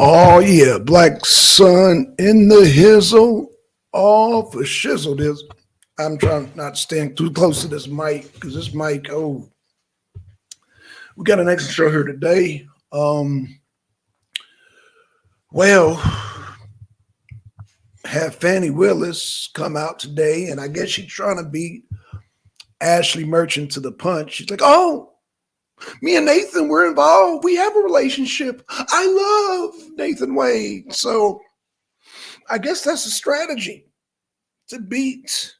Oh yeah, black sun in the hizzle, all for shizzle. This I'm trying not to stand too close to this mic because this mic. Oh, we got an extra show here today. Well, have Fani Willis come out today, and I guess she's trying to beat Ashley Merchant to the punch. She's like, "Oh, me and Nathan, we're involved. We have a relationship. I love Nathan Wade." So I guess that's a strategy to beat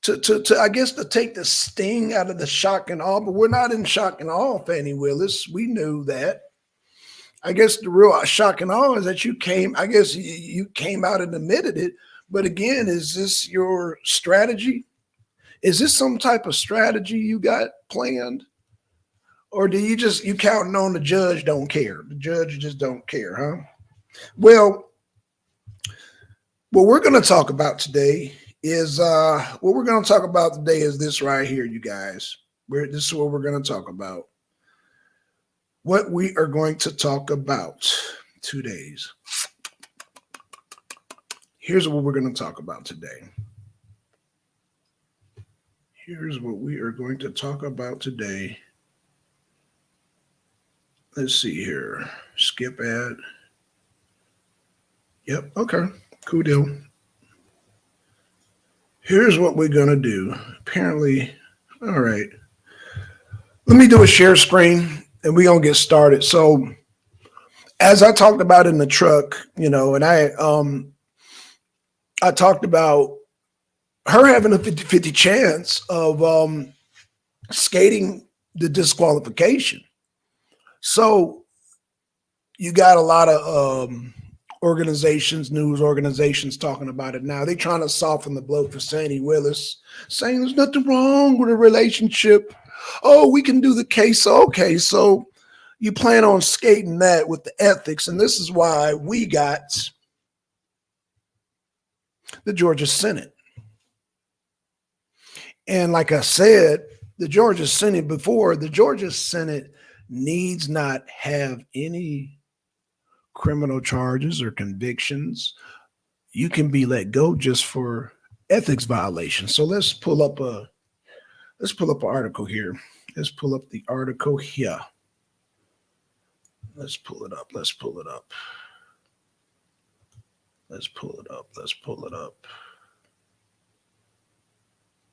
to I guess to take the sting out of the shock and awe, but we're not in shock and awe, Fani Willis. We knew that. I guess the real shock and awe is that you came, I guess you came out and admitted it. But again, is this your strategy? Is this some type of strategy you got planned? Or do you counting on the judge don't care? The judge just don't care, huh? Well, what we're going to talk about today is this right here, you guys. This is what we're going to talk about. What we are going to talk about today. Here's what we're going to talk about today. Here's what we are going to talk about today. Let's see here. Skip ad. Yep. Okay. Cool deal. Here's what we're going to do. Apparently, all right. Let me do a share screen and we're going to get started. So, as I talked about in the truck, and I talked about her having a 50-50 chance of skating the disqualification. So, you got a lot of news organizations talking about it now. They're trying to soften the blow for Fani Willis, saying there's nothing wrong with a relationship. Oh, we can do the case. Okay, so you plan on skating that with the ethics, and this is why we got the Georgia Senate. And like I said, the Georgia Senate needs not have any criminal charges or convictions. You can be let go just for ethics violations. So let's pull up an article here. Let's pull up the article here. Let's pull it up. Let's pull it up. Let's pull it up. Let's pull it up.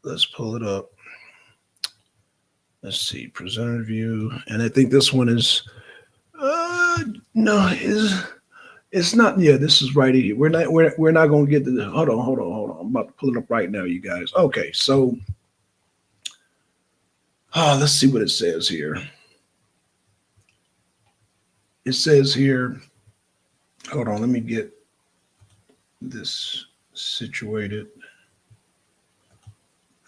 Let's pull it up. Let's see, presenter view. And I think this one is it's not. Yeah, this is right here. We're not going to get to the. Hold on. I'm about to pull it up right now, you guys. Okay, so let's see what it says here. It says here. Hold on, let me get this situated.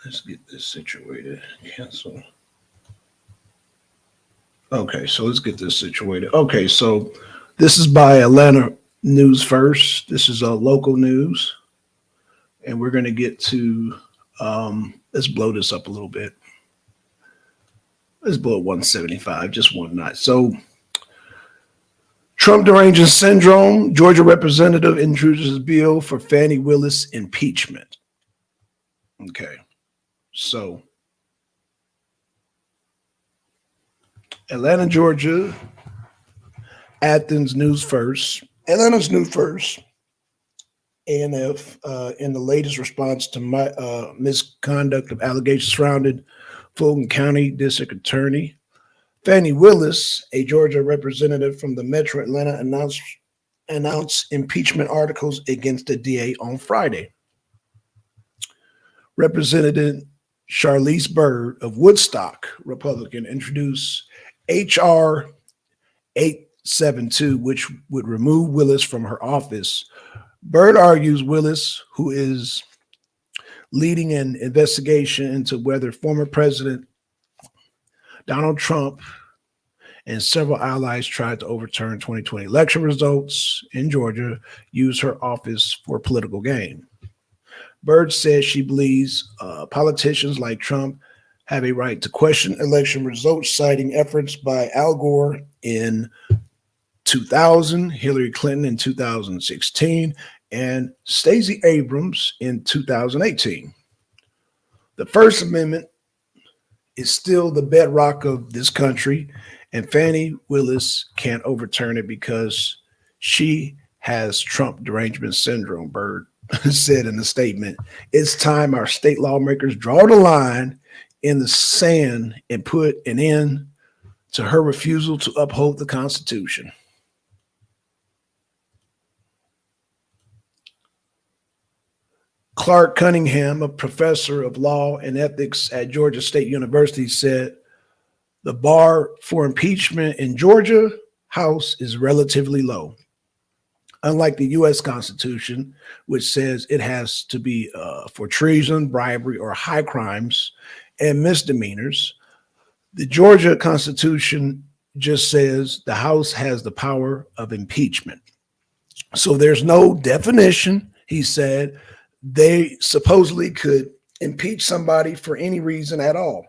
Let's get this situated. Cancel. Okay, so let's get this situated. Okay, so this is by Atlanta News First. This is local news. And we're going to get to, let's blow this up a little bit. Let's blow it 175, just one notch. So Trump deranging syndrome, Georgia representative introduces bill for Fani Willis impeachment. Okay, so Atlanta, Georgia, Atlanta's News First, ANF, in the latest response to misconduct of allegations surrounding Fulton County District Attorney Fani Willis, a Georgia representative from the Metro Atlanta, announced impeachment articles against the DA on Friday. Representative Charlize Byrd of Woodstock, Republican, introduced H.R. 872, which would remove Willis from her office. Byrd argues Willis, who is leading an investigation into whether former President Donald Trump and several allies tried to overturn 2020 election results in Georgia, used her office for political gain. Byrd says she believes politicians like Trump have a right to question election results, citing efforts by Al Gore in 2000, Hillary Clinton in 2016, and Stacey Abrams in 2018. The First Amendment is still the bedrock of this country, and Fani Willis can't overturn it because she has Trump derangement syndrome, Bird said in a statement. It's time our state lawmakers draw the line in the sand and put an end to her refusal to uphold the Constitution. Clark Cunningham, a professor of law and ethics at Georgia State University, said the bar for impeachment in Georgia House is relatively low. Unlike the U.S. Constitution, which says it has to be for treason, bribery, or high crimes and misdemeanors, the Georgia Constitution just says the House has the power of impeachment. So there's no definition, he said. They supposedly could impeach somebody for any reason at all.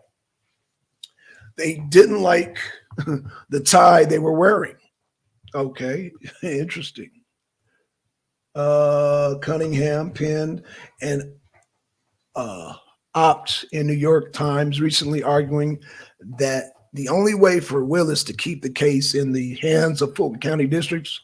They didn't like the tie they were wearing. Okay, interesting. Cunningham penned an opt in New York Times recently arguing that the only way for Willis to keep the case in the hands of Fulton County District's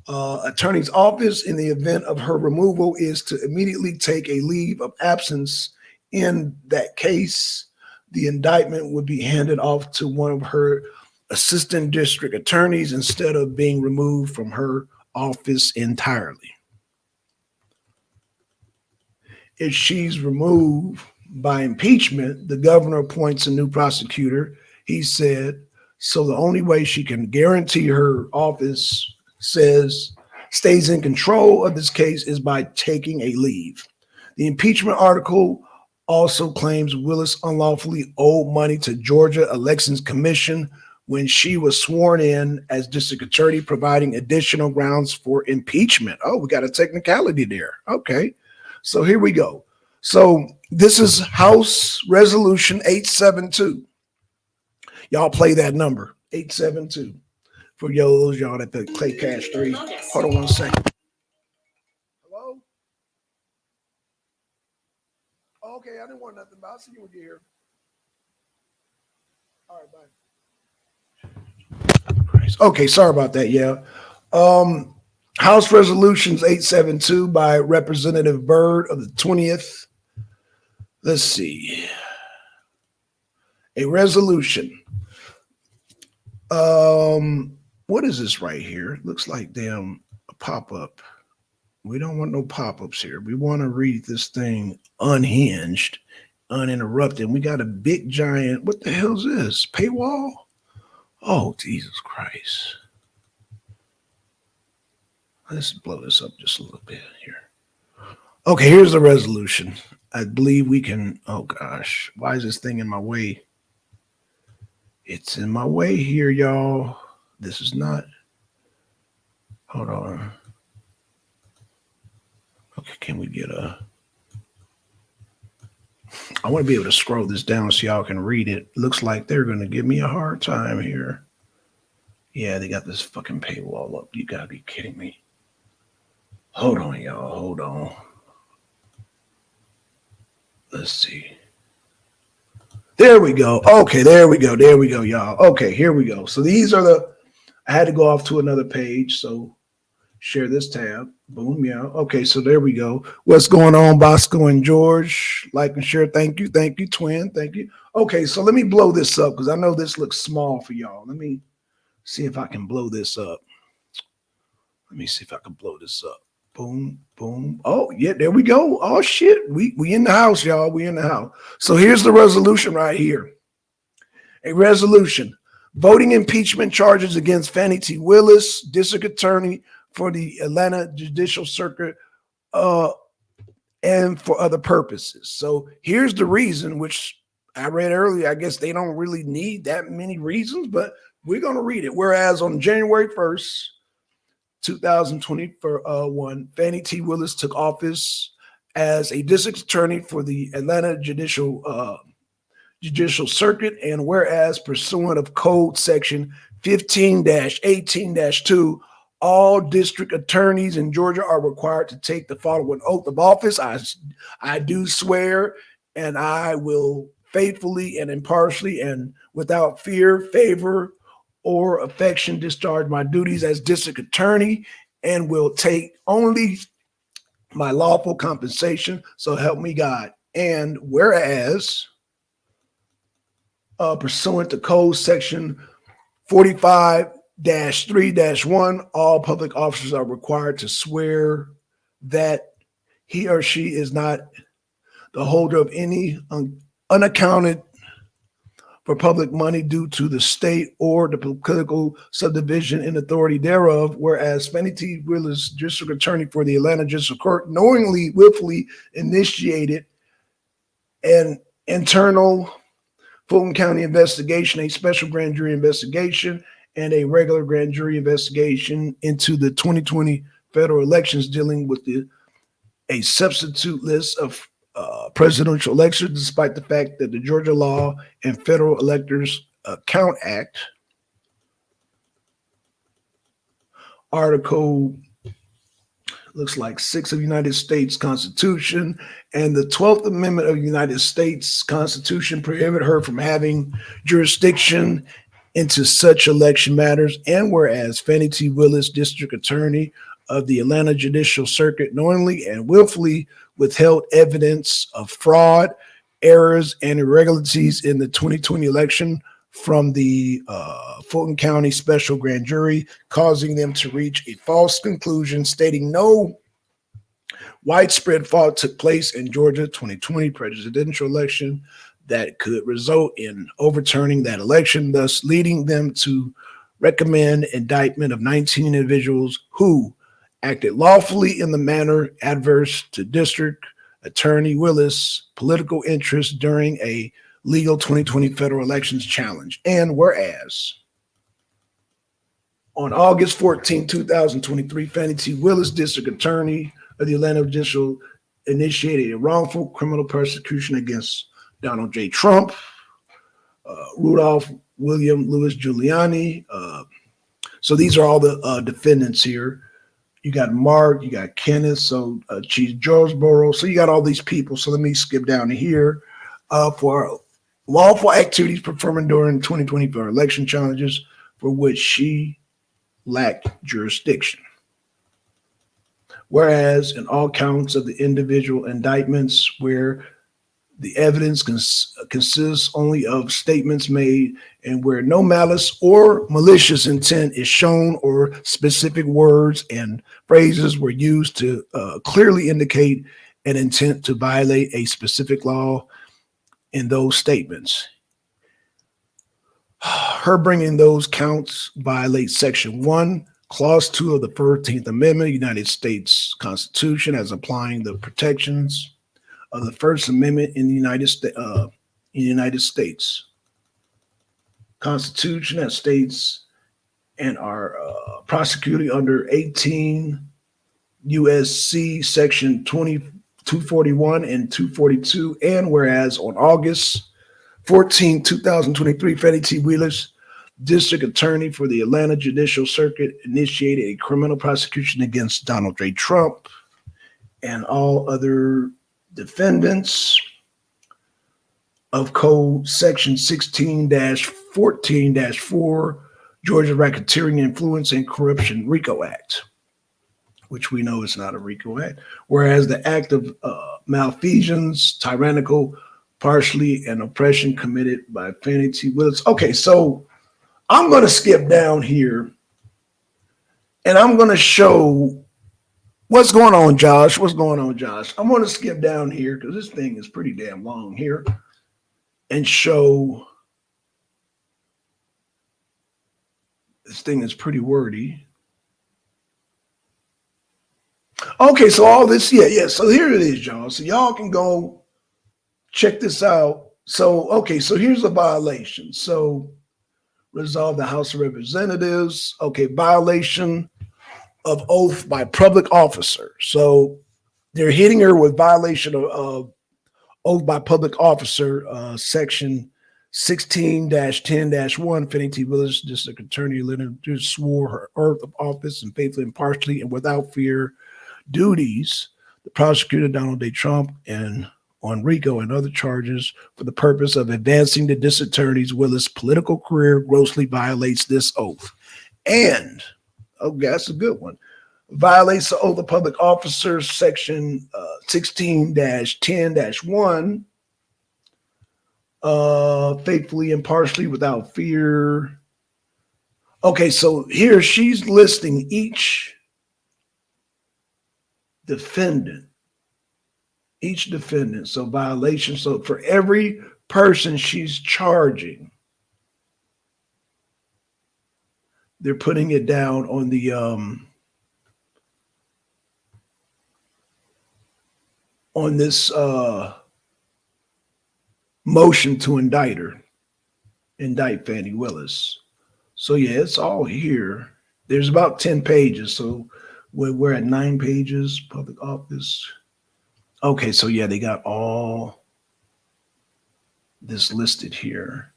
attorney's office in the event of her removal is to immediately take a leave of absence. In that case, the indictment would be handed off to one of her assistant district attorneys instead of being removed from her office entirely. If she's removed by impeachment, the governor appoints a new prosecutor, he said. So the only way she can guarantee her office stays in control of this case is by taking a leave. The impeachment article also claims Willis unlawfully owed money to Georgia Elections Commission when she was sworn in as district attorney, providing additional grounds for impeachment. Oh, we got a technicality there. Okay, so here we go. So this is House Resolution 872. Y'all play that number, 872. For y'all that play Cash 3. Hold on one second. Hello? Okay, I didn't want nothing, but I'll see you when you're here. All right, bye. Okay, sorry about that. Yeah. House Resolutions 872 by Representative Byrd of the 20th. Let's see. A resolution. What is this right here? It looks like damn a pop-up. We don't want no pop-ups here. We want to read this thing unhinged, uninterrupted. We got a big giant, what the hell is this? Paywall? Oh, Jesus Christ. Let's blow this up just a little bit here. Okay, here's the resolution. I believe we can, oh gosh, why is this thing in my way? It's in my way here, y'all. This is not, hold on. Okay, can we get I want to be able to scroll this down so y'all can read it. Looks like they're going to give me a hard time here. Yeah, they got this fucking paywall up. You got to be kidding me. Hold on, y'all. Hold on. Let's see. There we go. Okay, there we go. There we go, y'all. Okay, here we go. So these are I had to go off to another page. So share this tab. Boom, yeah. Okay, so there we go. What's going on, Bosco and George? Like and share. Thank you. Thank you, twin. Thank you. Okay, so let me blow this up because I know this looks small for y'all. Let me see if I can blow this up. Let me see if I can blow this up. Boom, boom. Oh, yeah, there we go. Oh, shit. We in the house, y'all. We in the house. So here's the resolution right here. A resolution. Voting impeachment charges against Fani T. Willis, district attorney for the Atlanta Judicial Circuit, and for other purposes. So here's the reason, which I read earlier. I guess they don't really need that many reasons, but we're going to read it. Whereas on January 1st, 2021, Fani T. Willis took office as a district attorney for the Atlanta Judicial Circuit, and whereas pursuant of Code Section 15-18-2, all district attorneys in Georgia are required to take the following oath of office. I do swear, and I will faithfully and impartially and without fear, favor, or affection discharge my duties as district attorney and will take only my lawful compensation. So help me God. And whereas, pursuant to Code Section 45-3-1, all public officers are required to swear that he or she is not the holder of any unaccounted for public money due to the state or the political subdivision and authority thereof, whereas Fani T. Willis, District Attorney for the Atlanta District Court, knowingly, willfully initiated an internal Fulton County investigation, a special grand jury investigation, and a regular grand jury investigation into the 2020 federal elections dealing with a substitute list of presidential elections, despite the fact that the Georgia Law and Federal Electors Count Act, Article looks like 6 of the United States Constitution and the 12th Amendment of the United States Constitution prohibit her from having jurisdiction into such election matters. And whereas Fani T. Willis, District Attorney of the Atlanta Judicial Circuit, knowingly and willfully withheld evidence of fraud, errors, and irregularities in the 2020 election from the Fulton County Special Grand Jury, causing them to reach a false conclusion stating no widespread fraud took place in Georgia 2020 presidential election that could result in overturning that election, thus leading them to recommend indictment of 19 individuals who acted lawfully in the manner adverse to District Attorney Willis' political interests during a legal 2020 federal elections challenge. And whereas on August 14, 2023, Fani T. Willis, District Attorney of the Atlanta Judicial, initiated a wrongful criminal prosecution against Donald J. Trump, Rudolph William Louis Giuliani. So these are all the defendants here. You got Mark, you got Kenneth, so Chief Georgesboro. So you got all these people. So let me skip down to here. For lawful activities performed during 2024 election challenges for which she lacked jurisdiction. Whereas in all counts of the individual indictments where the evidence consists only of statements made and where no malice or malicious intent is shown or specific words and phrases were used to clearly indicate an intent to violate a specific law in those statements. Her bringing those counts violates Section 1, Clause 2 of the 14th Amendment, United States Constitution, as applying the protections of the First Amendment in the United States Constitution that states and are prosecuted under 18 U.S.C. Section 241 and 242. And whereas on August 14, 2023, Fani T. Willis, District Attorney for the Atlanta Judicial Circuit, initiated a criminal prosecution against Donald J. Trump and all other defendants of Code Section 16-14-4, Georgia Racketeering, Influence, and Corruption RICO Act, which we know is not a RICO Act, whereas the act of malfeasance, tyrannical, partially, and oppression committed by Fani T. Willis. Okay, so I'm going to skip down here and I'm going to show what's going on, Josh. What's going on, Josh? I'm going to skip down here because this thing is pretty damn long here and show this thing is pretty wordy. Okay, so all this, yeah. So here it is, y'all. So y'all can go check this out. So, okay, so here's the violation. So resolve the House of Representatives. Okay, violation of oath by public officer. So they're hitting her with violation of oath by public officer, section 16-10-1, Fani Willis, District Attorney Leonard, swore her oath of office and faithfully, impartially, and without fear duties the prosecutor Donald J. Trump and on RICO and other charges for the purpose of advancing the district attorney's Willis political career grossly violates this oath. And, okay, that's a good one. Violates the oath of public officers, section 16-10-1, faithfully, impartially, without fear. Okay, so here she's listing each defendant. So violation. So for every person she's charging, they're putting it down on the on this motion to indict Fani Willis. So yeah, it's all here. There's about 10 pages. So we're at 9 pages, public office. Okay, so yeah, they got all this listed here.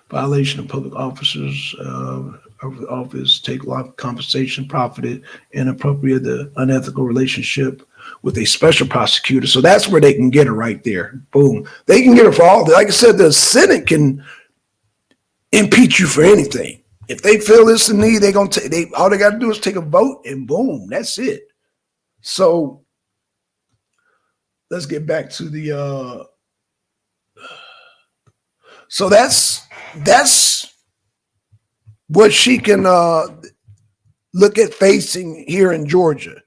Violation of public officers of the office, take lot compensation, profited, inappropriate, the unethical relationship with a special prosecutor. So that's where they can get her right there. Boom. They can get her for all. Like I said, the Senate can impeach you for anything. If they feel this the need, they're gonna take. All they got to do is take a vote, and boom, that's it. So let's get back to the. So that's what she can look at facing here in Georgia.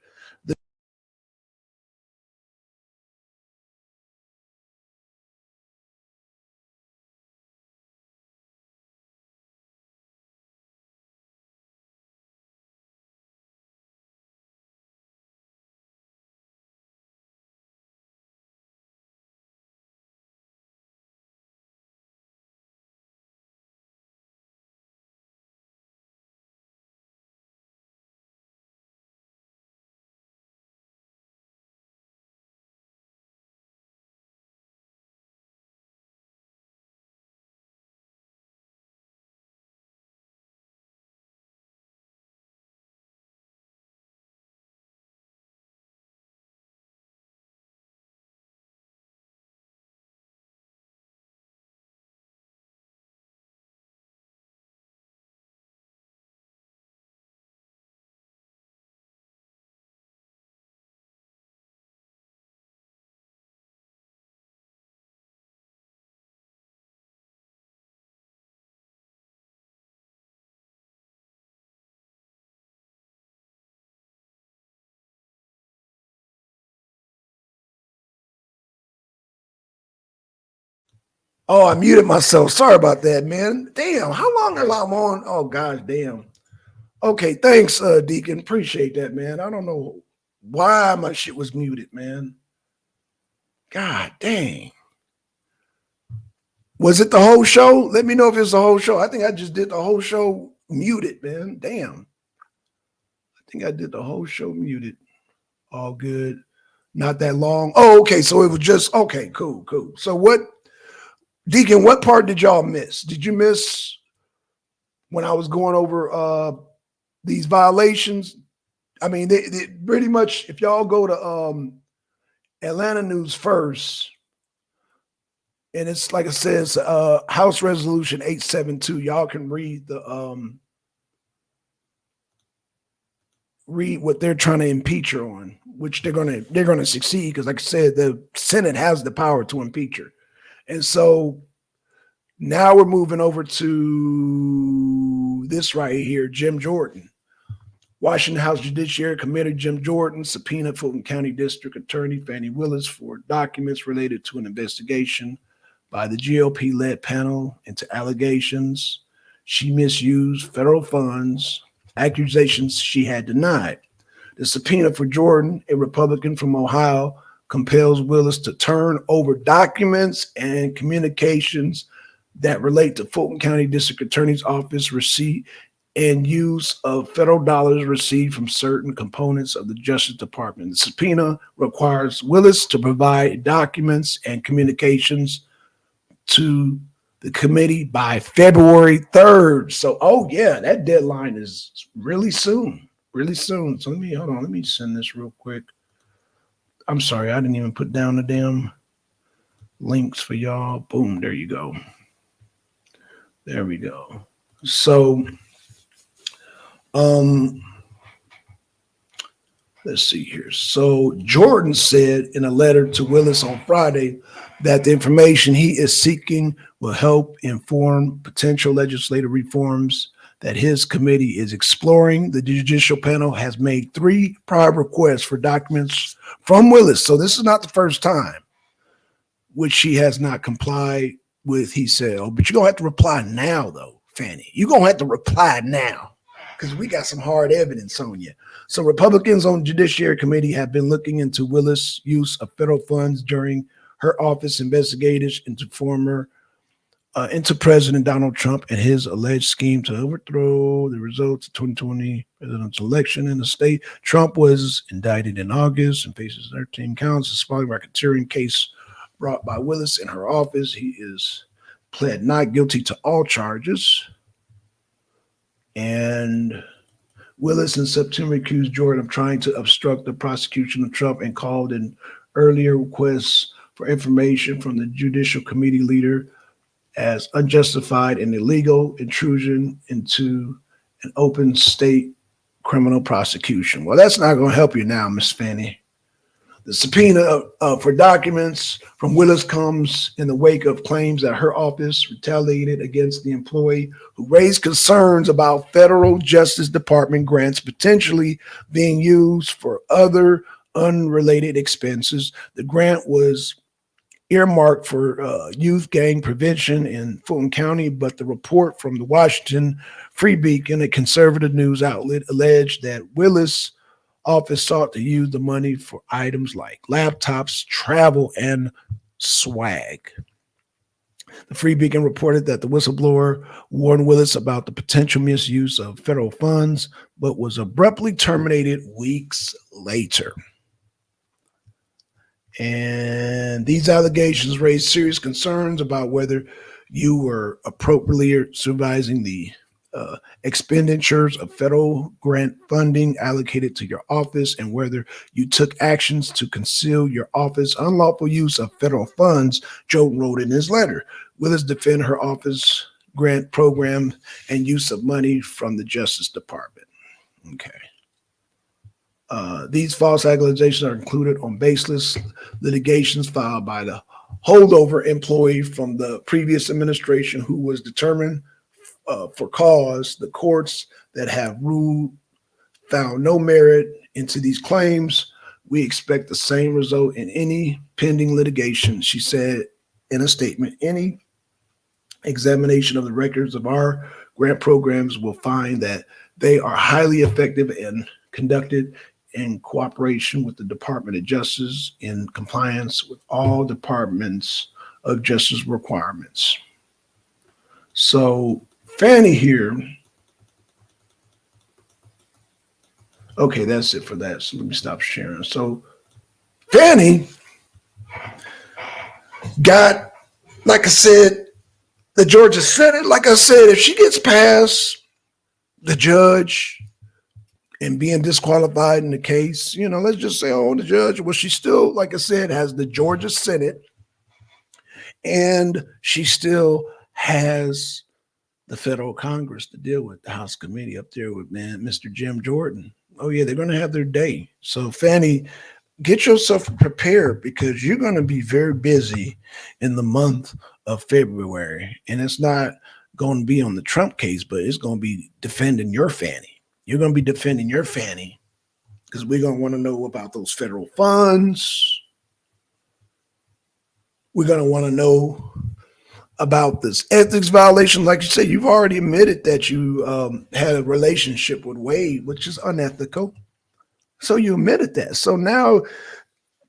Oh, I muted myself. Sorry about that, man. Damn, how long am I on? Oh gosh, damn. Okay, thanks, Deacon. Appreciate that, man. I don't know why my shit was muted, man. God dang. Was it the whole show? Let me know if it's the whole show. I think I just did the whole show muted, man. Damn. I think I did the whole show muted. All good. Not that long. Oh, okay. So it was just, okay, cool. So what, Deacon, what part did y'all miss? Did you miss when I was going over these violations? I mean, they pretty much, if y'all go to Atlanta News First, and it's like it says, House Resolution 872. Y'all can read the read what they're trying to impeach her on, which they're gonna succeed because, like I said, the Senate has the power to impeach her. And so now we're moving over to this right here, Jim Jordan. Washington House Judiciary Committee Jim Jordan subpoenaed Fulton County District Attorney Fani Willis for documents related to an investigation by the GOP-led panel into allegations she misused federal funds, accusations she had denied. The subpoena for Jordan, a Republican from Ohio, compels Willis to turn over documents and communications that relate to Fulton County District Attorney's Office receipt and use of federal dollars received from certain components of the Justice Department. The subpoena requires Willis to provide documents and communications to the committee by February 3rd. So, oh yeah, that deadline is really soon, really soon. So hold on, let me send this real quick. I'm sorry, I didn't even put down the damn links for y'all. Boom, there you go. There we go. So, let's see here. So Jordan said in a letter to Willis on Friday that the information he is seeking will help inform potential legislative reforms that his committee is exploring. The judicial panel has made 3 prior requests for documents from Willis. So this is not the first time, which she has not complied with, he said. Oh, but you're going to have to reply now, though, Fani. You're going to have to reply now because we got some hard evidence on you. So Republicans on the Judiciary Committee have been looking into Willis' use of federal funds during her office investigations into President Donald Trump and his alleged scheme to overthrow the results of 2020 presidential election in the state. Trump was indicted in August and faces 13 counts of spying racketeering case brought by Willis in her office. He is pled not guilty to all charges. And Willis in September accused Jordan of trying to obstruct the prosecution of Trump and called in earlier requests for information from the Judicial Committee leader as unjustified and illegal intrusion into an open state criminal prosecution. Well, that's not going to help you now, Miss Fani. The subpoena for documents from Willis comes in the wake of claims that her office retaliated against the employee who raised concerns about federal Justice Department grants potentially being used for other unrelated expenses. The grant was earmarked for youth gang prevention in Fulton County, but the report from the Washington Free Beacon, a conservative news outlet, alleged that Willis' office sought to use the money for items like laptops, travel, and swag. The Free Beacon reported that the whistleblower warned Willis about the potential misuse of federal funds, but was abruptly terminated weeks later. And these allegations raised serious concerns about whether you were appropriately supervising the expenditures of federal grant funding allocated to your office and whether you took actions to conceal your office unlawful use of federal funds, Jordan wrote in his letter. Willis defended her office grant program and use of money from the Justice Department. Okay. These false accusations are included on baseless litigations filed by the holdover employee from the previous administration who was determined for cause. The courts that have ruled found no merit into these claims. We expect the same result in any pending litigation, she said in a statement. Any examination of the records of our grant programs will find that they are highly effective and conducted in cooperation with the Department of Justice in compliance with all departments of justice requirements. So Fani here, okay, that's it for that. So let me stop sharing. So Fani got, like I said, the Georgia Senate. Like I said, if she gets past the judge and being disqualified in the case, you know, let's just say, oh, the judge, well, she still, like I said, has the Georgia Senate, and she still has the federal Congress to deal with, the House committee up there with Mr. Jim Jordan. Oh yeah, they're going to have their day. So Fani, get yourself prepared because you're going to be very busy in the month of February, and it's not going to be on the Trump case, but it's going to be defending your Fani. You're going to be defending your Fani because we're going to want to know about those federal funds. We're going to want to know about this ethics violation. Like you said, you've already admitted that you had a relationship with Wade, which is unethical. So you admitted that. So now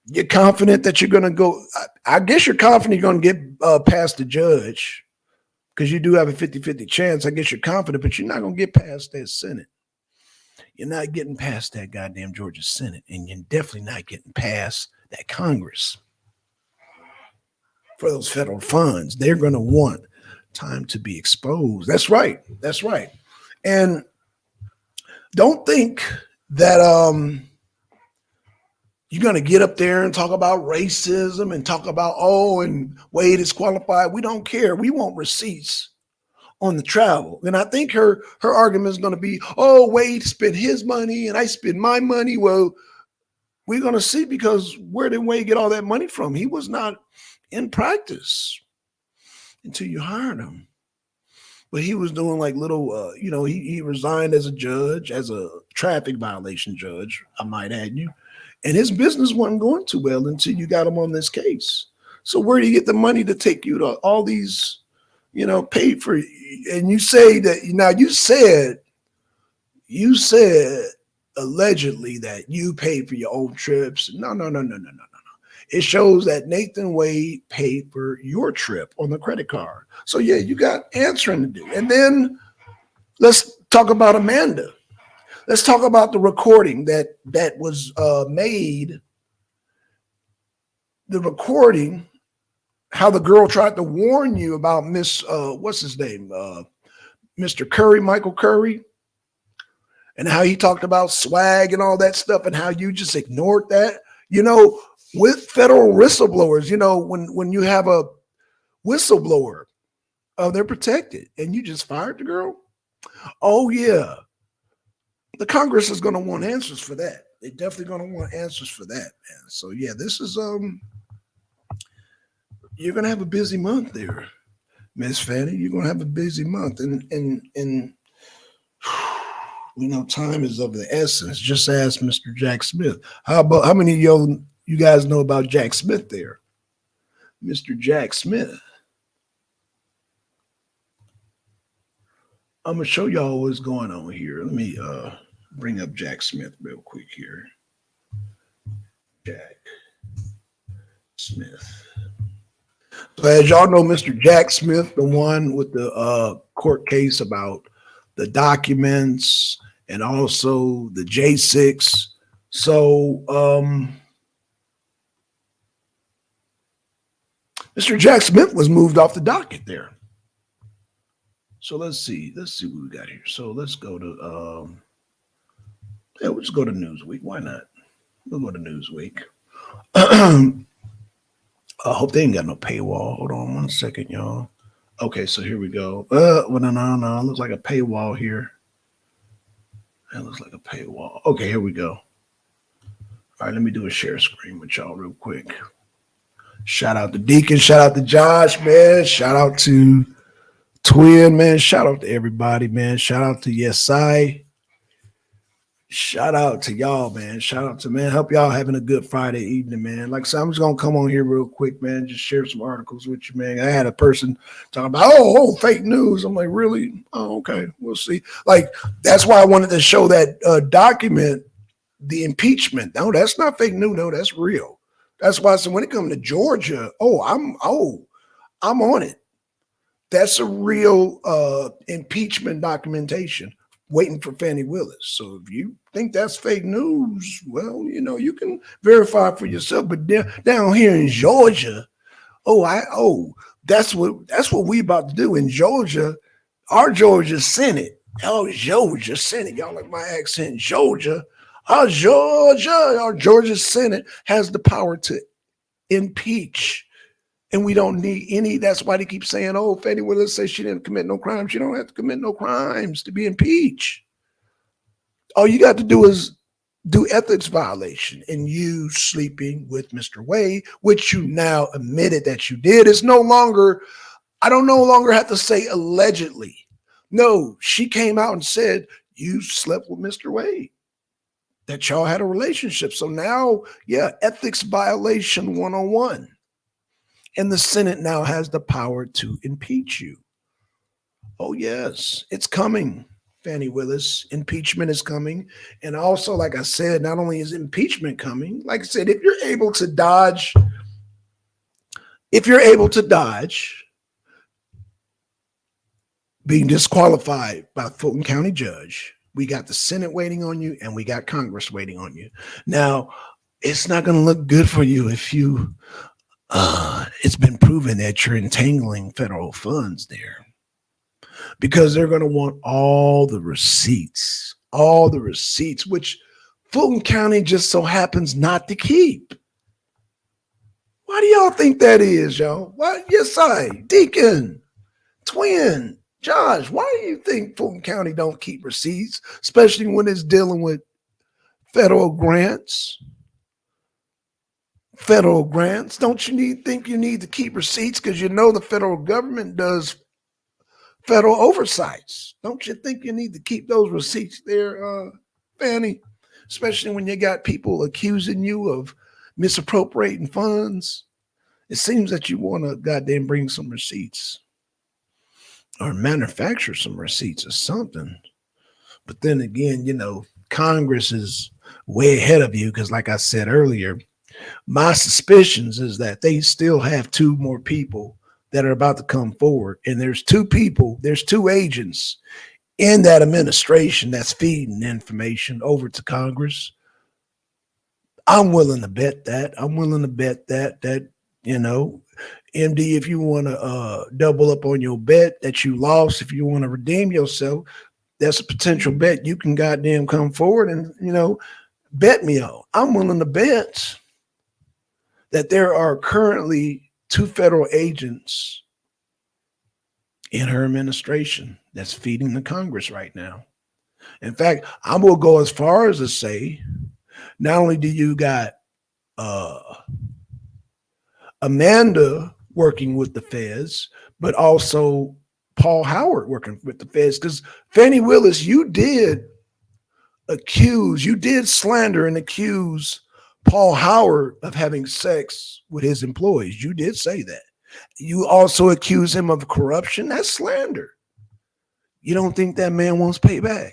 you're confident that you're going to go. I guess you're confident you're going to get past the judge because you do have a 50-50 chance. I guess you're confident, but you're not going to get past that Senate. You're not getting past that goddamn Georgia Senate, and you're definitely not getting past that Congress for those federal funds. They're going to want time to be exposed. That's right. That's right. And don't think that you're going to get up there and talk about racism and talk about, oh, and Wade is qualified. We don't care. We want receipts on the travel. And I think her argument is going to be, oh, Wade spent his money and I spent my money. Well, we're going to see, because where did Wade get all that money from? He was not in practice until you hired him. But he was doing like little, he resigned as a judge, as a traffic violation judge, I might add you. And his business wasn't going too well until you got him on this case. So where do you get the money to take you to all these, paid for? And you say that, now you said allegedly that you paid for your own trips. No. It shows that Nathan Wade paid for your trip on the credit card. So yeah, you got answering to do. And then let's talk about Amanda. Let's talk about the recording that was made. The recording, how the girl tried to warn you about what's his name? Mr. Curry, Michael Curry, and how he talked about swag and all that stuff, and how you just ignored that. With federal whistleblowers, when you have a whistleblower, they're protected, and you just fired the girl. Oh yeah. The Congress is going to want answers for that. They're definitely going to want answers for that, man. So yeah, this is you're going to have a busy month there, Miss Fani. You're going to have a busy month, and we know time is of the essence. Just ask Mr. Jack Smith. How many of you guys know about Jack Smith there? Mr. Jack Smith. I'm going to show y'all what's going on here. Let me bring up Jack Smith real quick here. Jack Smith. So as y'all know, Mr. Jack Smith, the one with the court case about the documents and also the J6. So Mr. Jack Smith was moved off the docket there. So let's see what we got here. So let's go to we'll just go to Newsweek. Why not? We'll go to Newsweek. I hope they ain't got no paywall. Hold on 1 second, y'all. Okay, so here we go. No. It looks like a paywall here. That looks like a paywall. Okay, here we go. All right, let me do a share screen with y'all real quick. Shout out to Deacon. Shout out to Josh, man. Shout out to Twin, man. Shout out to everybody, man. Shout out to Yesai. Shout out to y'all, man. Shout out to, man. Hope y'all having a good Friday evening, man. Like I said, I'm just going to come on here real quick, man. Just share some articles with you, man. I had a person talking about, fake news. I'm like, really? Oh, okay. We'll see. Like, that's why I wanted to show that document, the impeachment. No, that's not fake news. No, that's real. That's why I said when it comes to Georgia, I'm on it. That's a real impeachment documentation waiting for Fani Willis. So if you think that's fake news, well, you can verify for yourself. But down here in Georgia, that's what we about to do in Georgia. Our Georgia Senate. Oh, Georgia Senate. Y'all like my accent, Georgia. Our Georgia Senate has the power to impeach. And we don't need any. That's why they keep saying, Fani Willis says she didn't commit no crimes. She don't have to commit no crimes to be impeached. All you got to do is do ethics violation, and you sleeping with Mr. Wade, which you now admitted that you did. It's no longer, I don't no longer have to say allegedly. No, she came out and said you slept with Mr. Wade, that y'all had a relationship. So now, ethics violation 101. And the Senate now has the power to impeach you. Oh, yes, it's coming, Fani Willis. Impeachment is coming. And also, like I said, not only is impeachment coming, like I said, if you're able to dodge being disqualified by the Fulton County judge. We got the Senate waiting on you, and we got Congress waiting on you. Now, it's not going to look good for you if you. It's been proven that you're entangling federal funds there because they're going to want all the receipts, which Fulton County just so happens not to keep. Why do y'all think that is, y'all? Why? Yes, Deacon, Twin, Josh, why do you think Fulton County don't keep receipts, especially when it's dealing with federal grants? Federal grants. Don't you think you need to keep receipts because you know the federal government does federal oversights? Don't you think you need to keep those receipts there, Fanny? Especially when you got people accusing you of misappropriating funds. It seems that you want to goddamn bring some receipts or manufacture some receipts or something. But then again, Congress is way ahead of you because, like I said earlier, my suspicions is that they still have two more people that are about to come forward. And there's two agents in that administration that's feeding information over to Congress. I'm willing to bet that. MD, if you want to double up on your bet that you lost, if you want to redeem yourself, that's a potential bet you can goddamn come forward and, bet me on. I'm willing to bet that there are currently two federal agents in her administration that's feeding the Congress right now. In fact, I will go as far as to say, not only do you got Amanda working with the feds, but also Paul Howard working with the feds. Because Fani Willis, you did slander and accuse Paul Howard of having sex with his employees. You did say that. You also accuse him of corruption. That's slander. You don't think that man wants payback?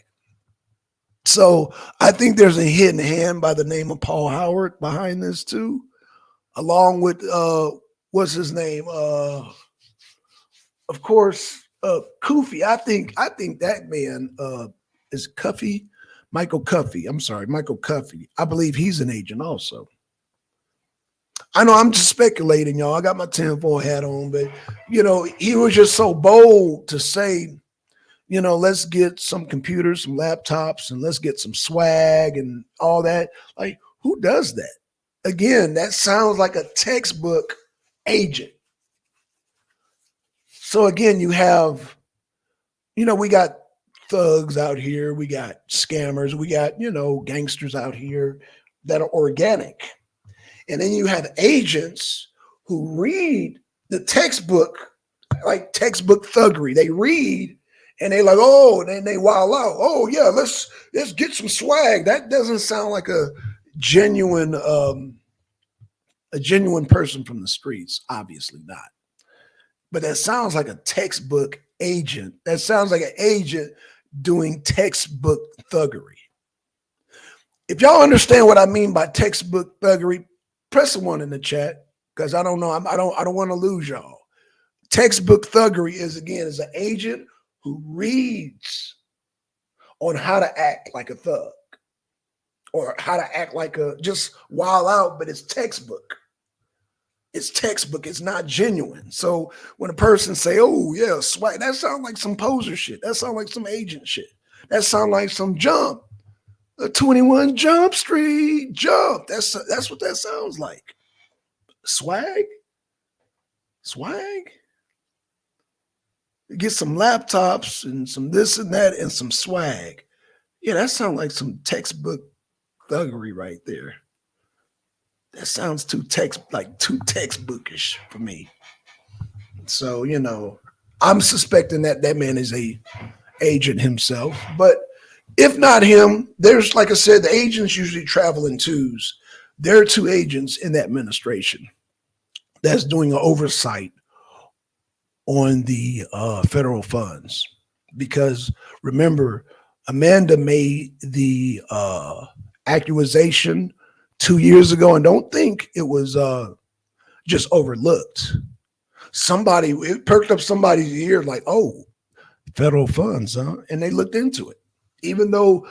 So I think there's a hidden hand by the name of Paul Howard behind this too, along with what's his name? Of course, Kofi. I think that man is Cuffy. Michael Cuffy. I'm sorry, Michael Cuffy. I believe he's an agent also. I know I'm just speculating, y'all. I got my tinfoil hat on, but he was just so bold to say, let's get some computers, some laptops, and let's get some swag and all that. Like, who does that? Again, that sounds like a textbook agent. So again, you have, we got thugs out here, we got scammers, we got, gangsters out here that are organic. And then you have agents who read the textbook, like textbook thuggery. They read and they like, oh, and then they wild out. Oh yeah, let's get some swag. That doesn't sound like a genuine person from the streets. Obviously not. But that sounds like a textbook agent. That sounds like an agent doing textbook thuggery. If y'all understand what I mean by textbook thuggery, press a 1 in the chat because I don't know. I don't want to lose y'all. Textbook thuggery is an agent who reads on how to act like a thug or how to act like a just wild out, but it's textbook. It's textbook. It's not genuine. So when a person say, oh yeah, swag, that sounds like some poser shit. That sounds like some agent shit. That sounds like some jump. A 21 Jump Street jump. That's what that sounds like. Swag. Get some laptops and some this and that and some swag. Yeah, that sounds like some textbook thuggery right there. That sounds too textbookish for me. So, I'm suspecting that man is a agent himself. But if not him, there's, like I said, the agents usually travel in twos. There are two agents in that administration that's doing an oversight on the federal funds. Because remember, Amanda made the accusation 2 years ago, and don't think it was just overlooked. It perked up somebody's ear like, oh, Federal funds, huh? And they looked into it, even though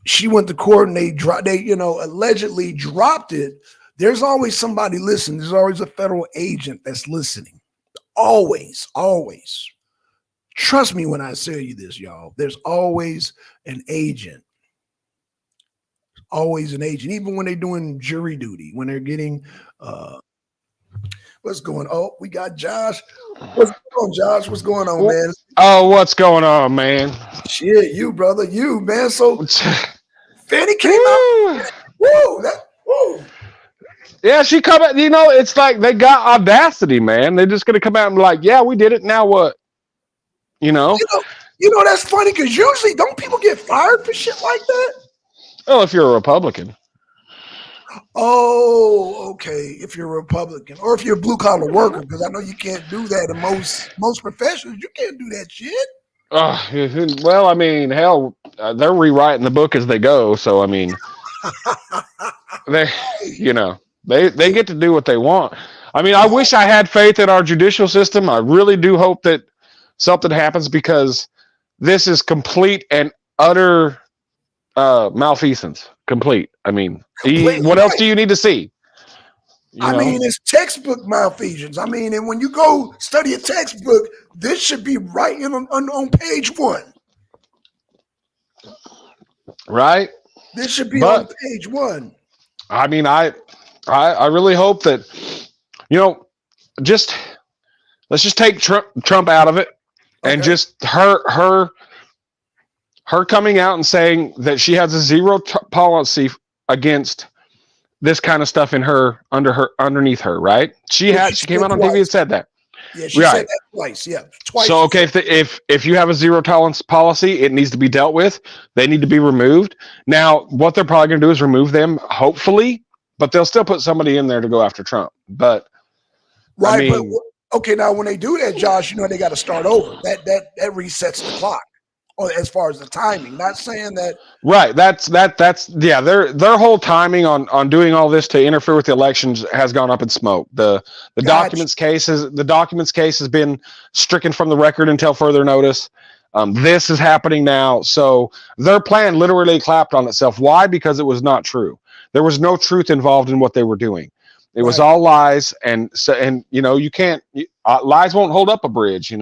she went to court and they allegedly dropped it. There's always somebody listening. There's always a federal agent that's listening. Always, always. Trust me when I tell you this, y'all. There's always an agent. Always an agent, even when they're doing jury duty, when they're getting what's going on? Oh, we got Josh. What's going on, Josh? What's going on, man? Oh, what's going on, man? Shit, you brother, you man. So Fani came out. Woo, woo. Yeah, she come out. It's like they got audacity, man. They're just gonna come out and be like, yeah, we did it. Now what? That's funny because usually don't people get fired for shit like that? Well, if you're a Republican. Oh, okay. If you're a Republican or if you're a blue collar worker, because I know you can't do that in most professions. You can't do that shit. Well, I mean, hell, they're rewriting the book as they go. So, I mean, they get to do what they want. I mean, I wish I had faith in our judicial system. I really do hope that something happens because this is complete and utter malfeasance. Complete. I mean, what else do you need to see? I mean, it's textbook malfeasance. I mean, and when you go study a textbook, this should be right on page 1. Right? This should be on page 1. I mean, I really hope that, let's just take Trump out of it and just her coming out and saying that she has a zero policy against this kind of stuff underneath her, right? She came out on TV and said that. Yeah, she said that twice. Yeah, twice. So okay, if you have a zero tolerance policy, it needs to be dealt with. They need to be removed. Now, what they're probably going to do is remove them, hopefully, but they'll still put somebody in there to go after Trump. But right, now when they do that, Josh, they got to start over. That resets the clock. As far as the timing, not saying that. Right. That's their whole timing on doing all this to interfere with the elections has gone up in smoke. The documents case has been stricken from the record until further notice. This is happening now. So their plan literally clapped on itself. Why? Because it was not true. There was no truth involved in what they were doing. It was all lies. And you can't, lies won't hold up a bridge,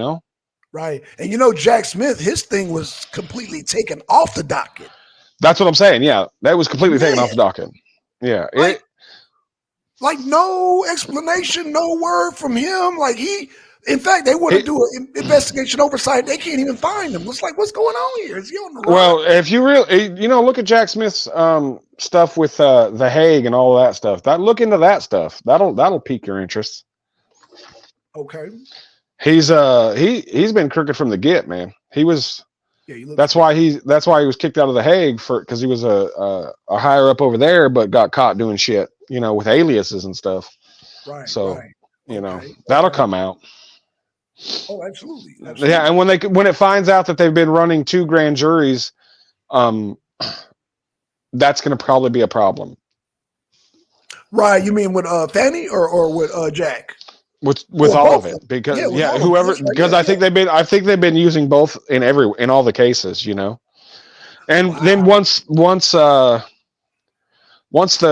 Right. And Jack Smith, his thing was completely taken off the docket. That's what I'm saying. Yeah. That was completely taken off the docket. Yeah. Like no explanation, no word from him. Like in fact, they want to do an investigation oversight. They can't even find him. It's like, what's going on here? Is he on the run? Well, if you really, look at Jack Smith's stuff with the Hague and all of that stuff. Look into that stuff. That'll pique your interest. Okay. He's been crooked from the get, man. He was. Yeah, that's why he was kicked out of the Hague because he was a higher up over there, but got caught doing shit, with aliases and stuff. Right. So, that'll come out. Oh, absolutely. Yeah, and when it finds out that they've been running 2 grand juries, that's going to probably be a problem. Right. You mean with Fani or with Jack? With all of it, because whoever, because I think they've been using both in all the cases, and then once the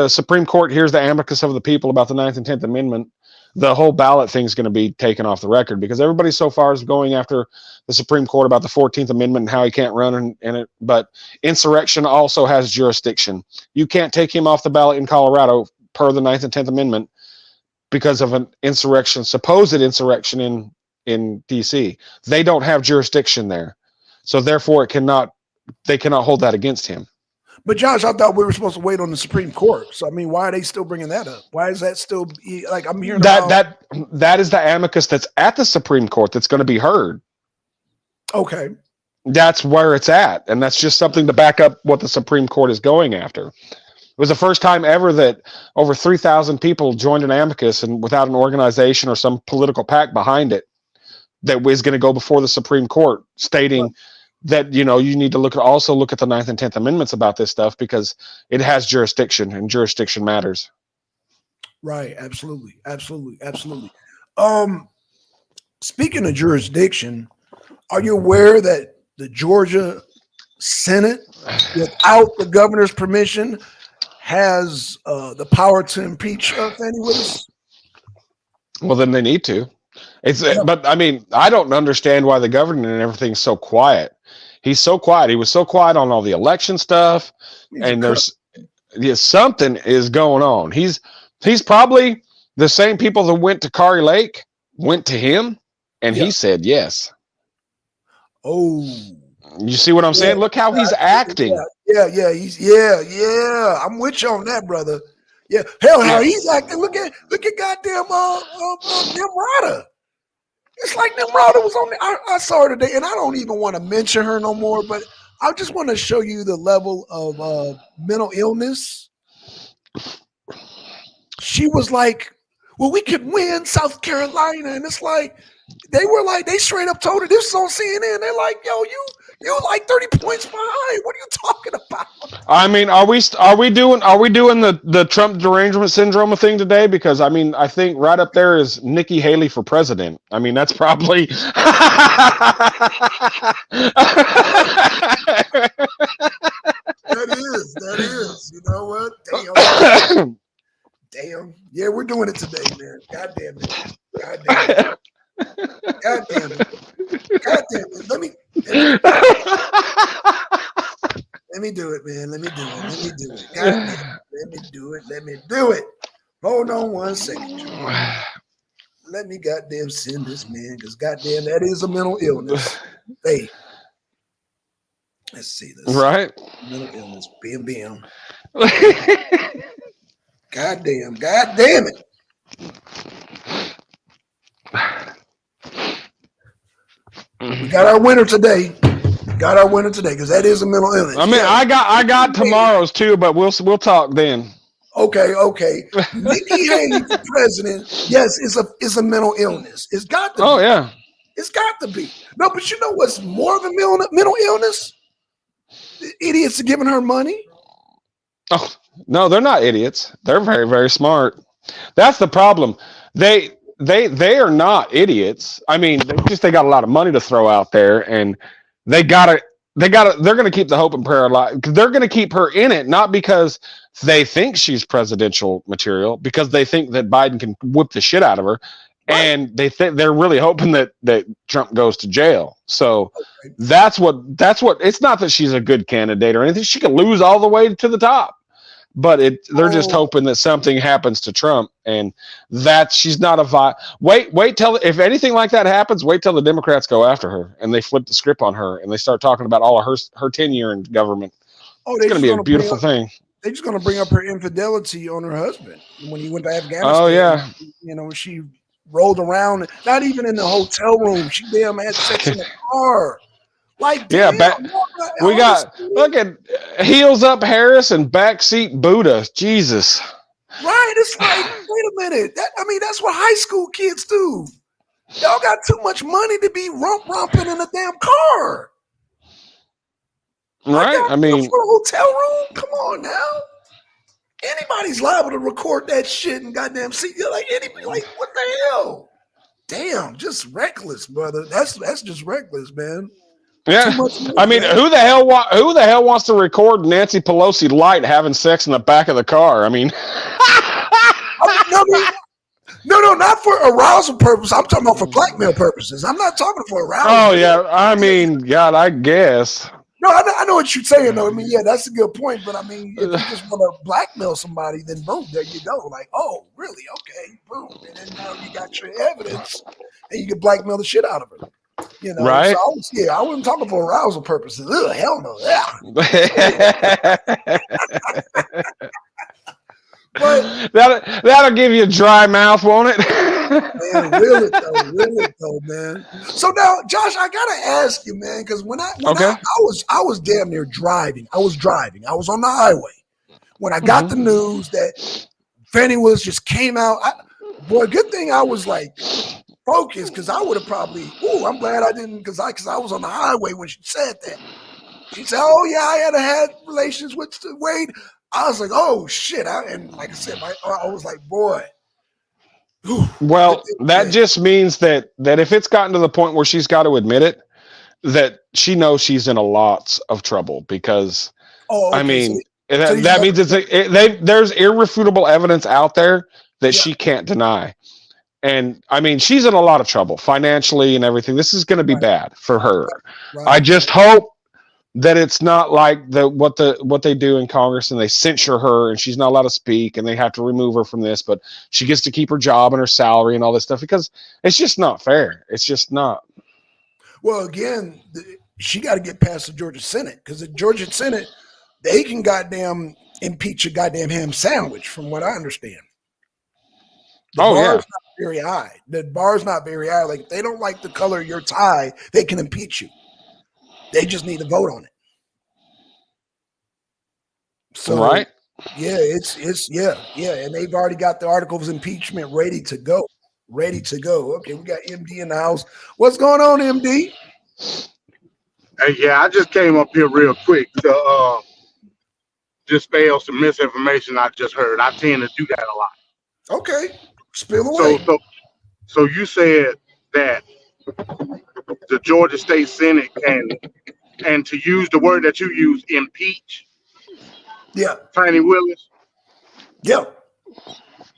Supreme Court hears the amicus of the people about the 9th and 10th Amendment, the whole ballot thing is going to be taken off the record because everybody so far is going after the Supreme Court about the 14th Amendment and how he can't run in it. But insurrection also has jurisdiction. You can't take him off the ballot in Colorado per the 9th and 10th Amendment because of an supposed insurrection in DC. They don't have jurisdiction there. So therefore they cannot hold that against him. But Josh, I thought we were supposed to wait on the Supreme Court. So I mean, why are they still bringing that up? Why is that still like I'm hearing that is the amicus that's at the Supreme Court that's going to be heard. Okay. That's where it's at. And that's just something to back up what the Supreme Court is going after. It was the first time ever that over 3,000 people joined an amicus and without an organization or some political pact behind it that was going to go before the Supreme Court stating that, you need to look at the 9th and 10th Amendments about this stuff because it has jurisdiction and jurisdiction matters. Right. Absolutely. Absolutely. Absolutely. Speaking of jurisdiction, are you aware that the Georgia Senate, without the governor's permission, has the power to impeach Fani Willis? Well, then they need to. Yeah. But I mean, I don't understand why the governor and everything's so quiet. He's so quiet. He was so quiet on all the election stuff, and something is going on. He's probably the same people that went to Kari Lake went to him, and he said yes. Oh, you see what I'm saying? Look how he's acting. Yeah. I'm with you on that, brother. Yeah, hell, how he's acting. Look at goddamn Nimrata. It's like Nimrata was on the. I saw her today, and I don't even want to mention her no more. But I just want to show you the level of mental illness. She was like, "Well, we could win South Carolina," and it's like they straight up told her, this is on CNN. They're like, "Yo, you're like 30 points behind. What are you talking about?" I mean, are we doing the Trump derangement syndrome thing today? Because I mean, I think right up there is Nikki Haley for president. I mean, that's probably that is. You know what? Damn. Yeah, we're doing it today, man. God damn it. God damn it. Let me do it, man. Let me do it. God damn it. Let me do it. Hold on 1 second. Let me goddamn send this, man, because goddamn, that is a mental illness. Hey. Let's see this. Right? Mental illness. Bam. God damn it. We got our winner today. Because that is a mental illness. I mean, I got tomorrow's too, but we'll talk then. Okay. Nikki Haley for president, yes, is a mental illness. It's got to be. Oh, yeah. It's got to be. No, but you know what's more of a mental illness? The idiots are giving her money. Oh, no, they're not idiots. They're very, very smart. That's the problem. They are not idiots. I mean, they got a lot of money to throw out there, and they're going to keep the hope and prayer alive. They're going to keep her in it, not because they think she's presidential material, because they think that Biden can whip the shit out of her. Right. And they're really hoping that Trump goes to jail. So that's what it's not that she's a good candidate or anything. She could lose all the way to the top. But they're just hoping that something happens to Trump, and that she's not wait till if anything like that happens, wait till the Democrats go after her and they flip the script on her and they start talking about all of her tenure in government. It's going to be a beautiful thing. They're just going to bring up her infidelity on her husband when he went to Afghanistan. Oh yeah, she rolled around, not even in the hotel room. She damn had sex in the car. Like, damn, we got look at heels up Harris and backseat Buddha. Jesus. Right. It's like, wait a minute. That's what high school kids do. Y'all got too much money to be romping in a damn car. Right. I mean, for a hotel room. Come on now. Anybody's liable to record that shit and goddamn see. Like anybody. Like what the hell? Damn, just reckless, brother. That's just reckless, man. Yeah, I mean, who the hell wants to record Nancy Pelosi light having sex in the back of the car? I mean, no, not for arousal purposes. I'm talking about for blackmail purposes. I'm not talking for arousal. Oh yeah, I mean, God, I guess. No, I know what you're saying though. I mean, yeah, that's a good point. But I mean, if you just want to blackmail somebody, then boom, there you go. Like, oh, really? Okay, boom, and then now you got your evidence, and you can blackmail the shit out of her. Right? So I wasn't talking for arousal purposes. Ugh, hell no. But that'll give you a dry mouth, won't it? Man, will it though, man. So now, Josh, I gotta ask you, man, because when I was damn near driving. I was on the highway when I got the news that Fani Willis just came out. Good thing I was like focused, because I would have probably. I'm glad I didn't, because I was on the highway when she said that. She said, "Oh yeah, I had relations with Wade." I was like, "Oh shit!" And like I said, I was like, "Boy." Well, that just means that if it's gotten to the point where she's got to admit it, that she knows she's in a lot of trouble because, Oh, I okay. mean, So that means there's irrefutable evidence out there that yeah, she can't deny. And I mean, she's in a lot of trouble financially and everything. This is going to be right, bad for her. I right. just hope that it's not like what they do in Congress and they censure her and she's not allowed to speak and they have to remove her from this, but she gets to keep her job and her salary and all this stuff because it's just not fair. It's just not. Well, again, she got to get past the Georgia Senate because the Georgia Senate, they can goddamn impeach a goddamn ham sandwich, from what I understand. The Oh bar yeah. is not very high. The bar is not very high. Like, if they don't like the color of your tie, they can impeach you. They just need to vote on it. So Right. yeah, it's yeah, and they've already got the articles of impeachment ready to go. Ready to go. Okay, we got MD in the house. What's going on, MD? Hey, yeah, I just came up here real quick to dispel some misinformation I just heard. I tend to do that a lot. Okay, spill So, away. so, so you said that the Georgia State Senate can, and to use the word that you use, impeach Yeah, Fani Willis. yeah.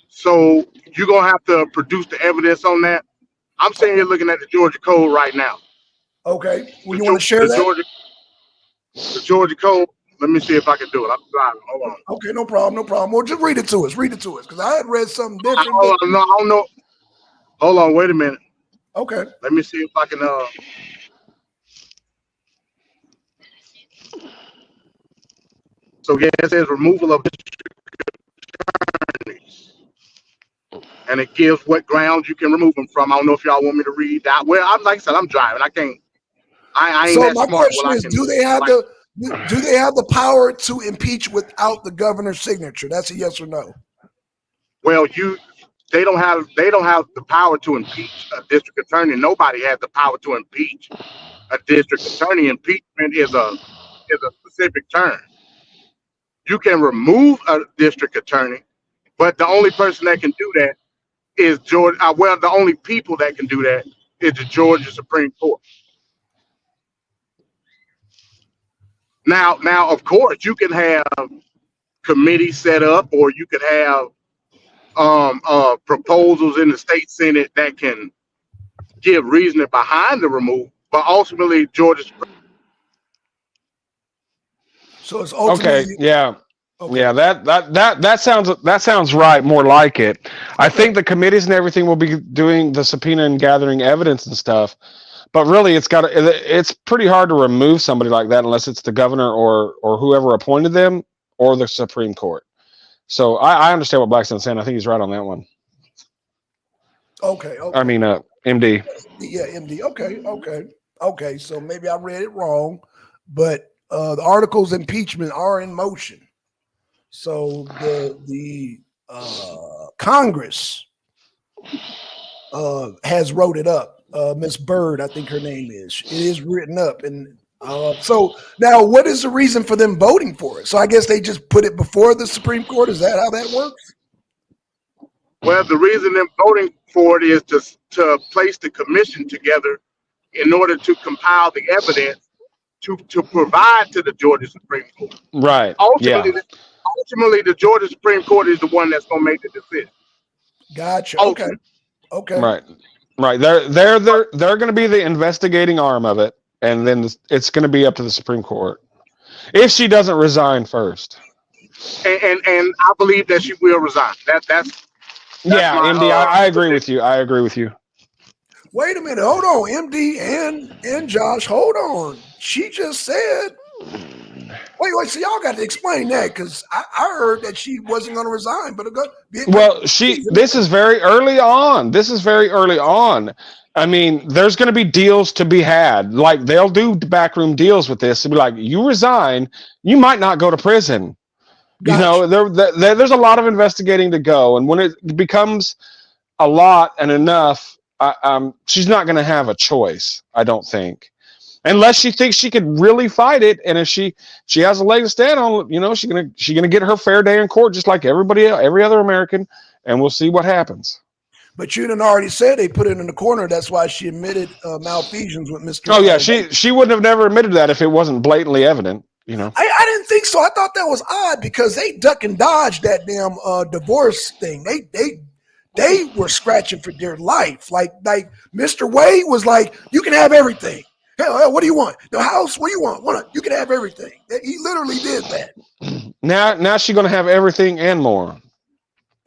So you're gonna have to produce the evidence on that. I'm sitting here looking at the Georgia Code right now. Okay. Well, The, you want to share the that? Georgia Code. Let me see if I can do it. I'm driving. Hold on. Okay, no problem, no problem. Well, just read it to us. Read it to us, because I had read something different. Hold on, no, I don't know. Hold on. Wait a minute. Okay. Let me see if I can. So yeah, it says removal of attorneys, and it gives what grounds you can remove them from. I don't know if y'all want me to read that. Well, I'm like I said, I'm driving. I can't. I ain't So that my smart. Well, question I is, can. do they have Like, the power to impeach without the governor's signature? That's a yes or no. well, they don't have the power to impeach a district attorney. Nobody has the power to impeach a district attorney. Impeachment is a specific term. You can remove a district attorney, but the only person that can do that is Georgia. Well, the only people that can do that is the Georgia Supreme Court. Now, of course, you can have committees set up, or you could have proposals in the state senate that can give reasoning behind the remove. But ultimately, Georgia Supreme. So it's Okay. ultimately Yeah. okay. Yeah, that sounds right, more like it. I Okay. think the committees and everything will be doing the subpoena and gathering evidence and stuff. But really, it's pretty hard to remove somebody like that unless it's the governor or whoever appointed them or the Supreme Court. So I understand what Blackson's saying. I think he's right on that one. Okay. I mean, MD. Yeah, MD. Okay. So maybe I read it wrong, but the articles of impeachment are in motion. So the Congress has wrote it up. Miss Bird, I think her name is. It is written up, and so now, what is the reason for them voting for it? So I guess they just put it before the Supreme Court. Is that how that works? Well, the reason they're voting for it is to place the commission together in order to compile the evidence to provide to the Georgia Supreme Court. Right. Yeah. Ultimately, the Georgia Supreme Court is the one that's going to make the decision. Gotcha. Ultimately. Okay. Right. They're going to be the investigating arm of it, and then it's going to be up to the Supreme Court if she doesn't resign first. And I believe that she will resign. That's yeah, my, MD. I agree with you. I agree with you. Wait a minute. Hold on, MD and Josh. Hold on. She just said. Wait. So y'all got to explain that, because I heard that she wasn't going to resign, but well, this is very early on. I mean, there's going to be deals to be had. Like, they'll do backroom deals with this. It'll be like, you resign, you might not go to prison. Gotcha. There's a lot of investigating to go, and when it becomes a lot and enough, she's not going to have a choice, I don't think, unless she thinks she could really fight it. And if she has a leg to stand on, she's gonna get her fair day in court, just like every other American, and we'll see what happens. But you done already said they put it in the corner. That's why she admitted malfeasance with Mr. Oh yeah, she wouldn't have never admitted that if it wasn't blatantly evident. You know, I didn't think so. I thought that was odd because they duck and dodge that damn divorce thing. They were scratching for dear life. Like Mr. Wade was like, you can have everything. Hell, what do you want? The house? What do you want? You can have everything. He literally did that. Now she's gonna have everything and more.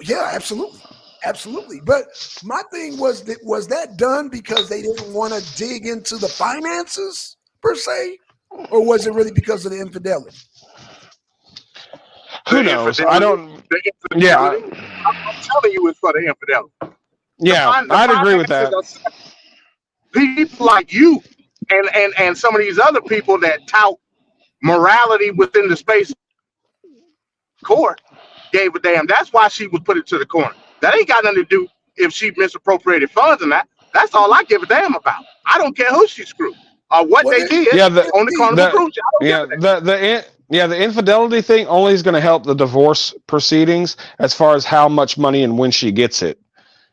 Yeah, absolutely. Absolutely. But my thing was that done because they didn't want to dig into the finances per se? Or was it really because of the infidelity? Who knows? I don't. Yeah, I'm telling you, it's for the infidelity. Yeah, I'd agree with that. People like you and some of these other people that tout morality within the space court gave a damn. That's why she was put into the corner. That ain't got nothing to do if she misappropriated funds and that. That's all I give a damn about. I don't care who she screwed or what they did on the Carnival Cruise. The infidelity thing only is going to help the divorce proceedings as far as how much money and when she gets it.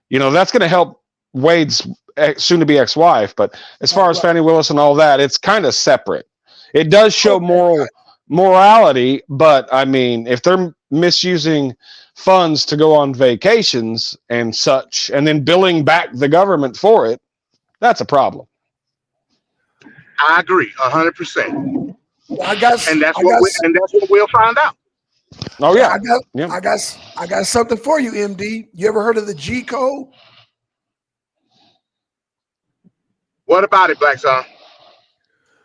You know, that's going to help Wade's soon-to-be ex-wife. But as far as Fani Willis and all that, it's kind of separate. It does show morality, but I mean, if they're misusing funds to go on vacations and such, and then billing back the government for it, that's a problem. I agree 100%. I guess, and that's what we'll find out. Oh yeah, I got something for you, MD. You ever heard of the G code? What about it, Black Son?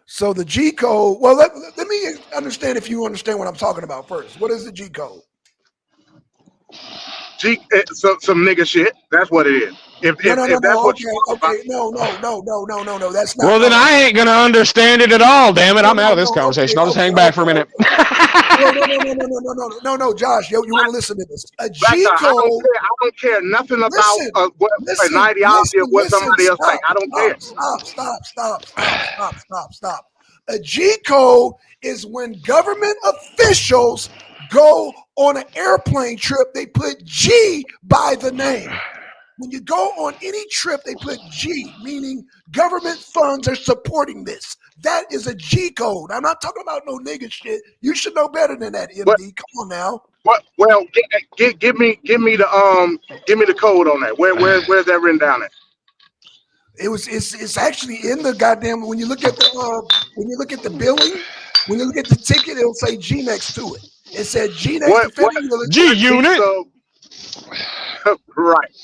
So the G code. Well, let me understand if you understand what I'm talking about first. What is the G code? Some nigga shit. That's what it is. If that's what you no, that's not. Well, then I ain't gonna understand it at all. Damn it, I'm out of this conversation. I'll just hang back for a minute. No, Josh, you want to listen to this? A G code. I don't care nothing about an ideology of what somebody else thinks. I don't care. Stop. A G code is when government officials go on an airplane trip. They put G by the name. When you go on any trip, they put G, meaning government funds are supporting this. That is a G code. I'm not talking about no nigga shit. You should know better than that, MD. Come on now. Well, give me the code on that. Where's that written down at? It's actually in the goddamn. When you look at the billing, when you look at the ticket, it'll say G next to it. It said G next to it. G unit. Right.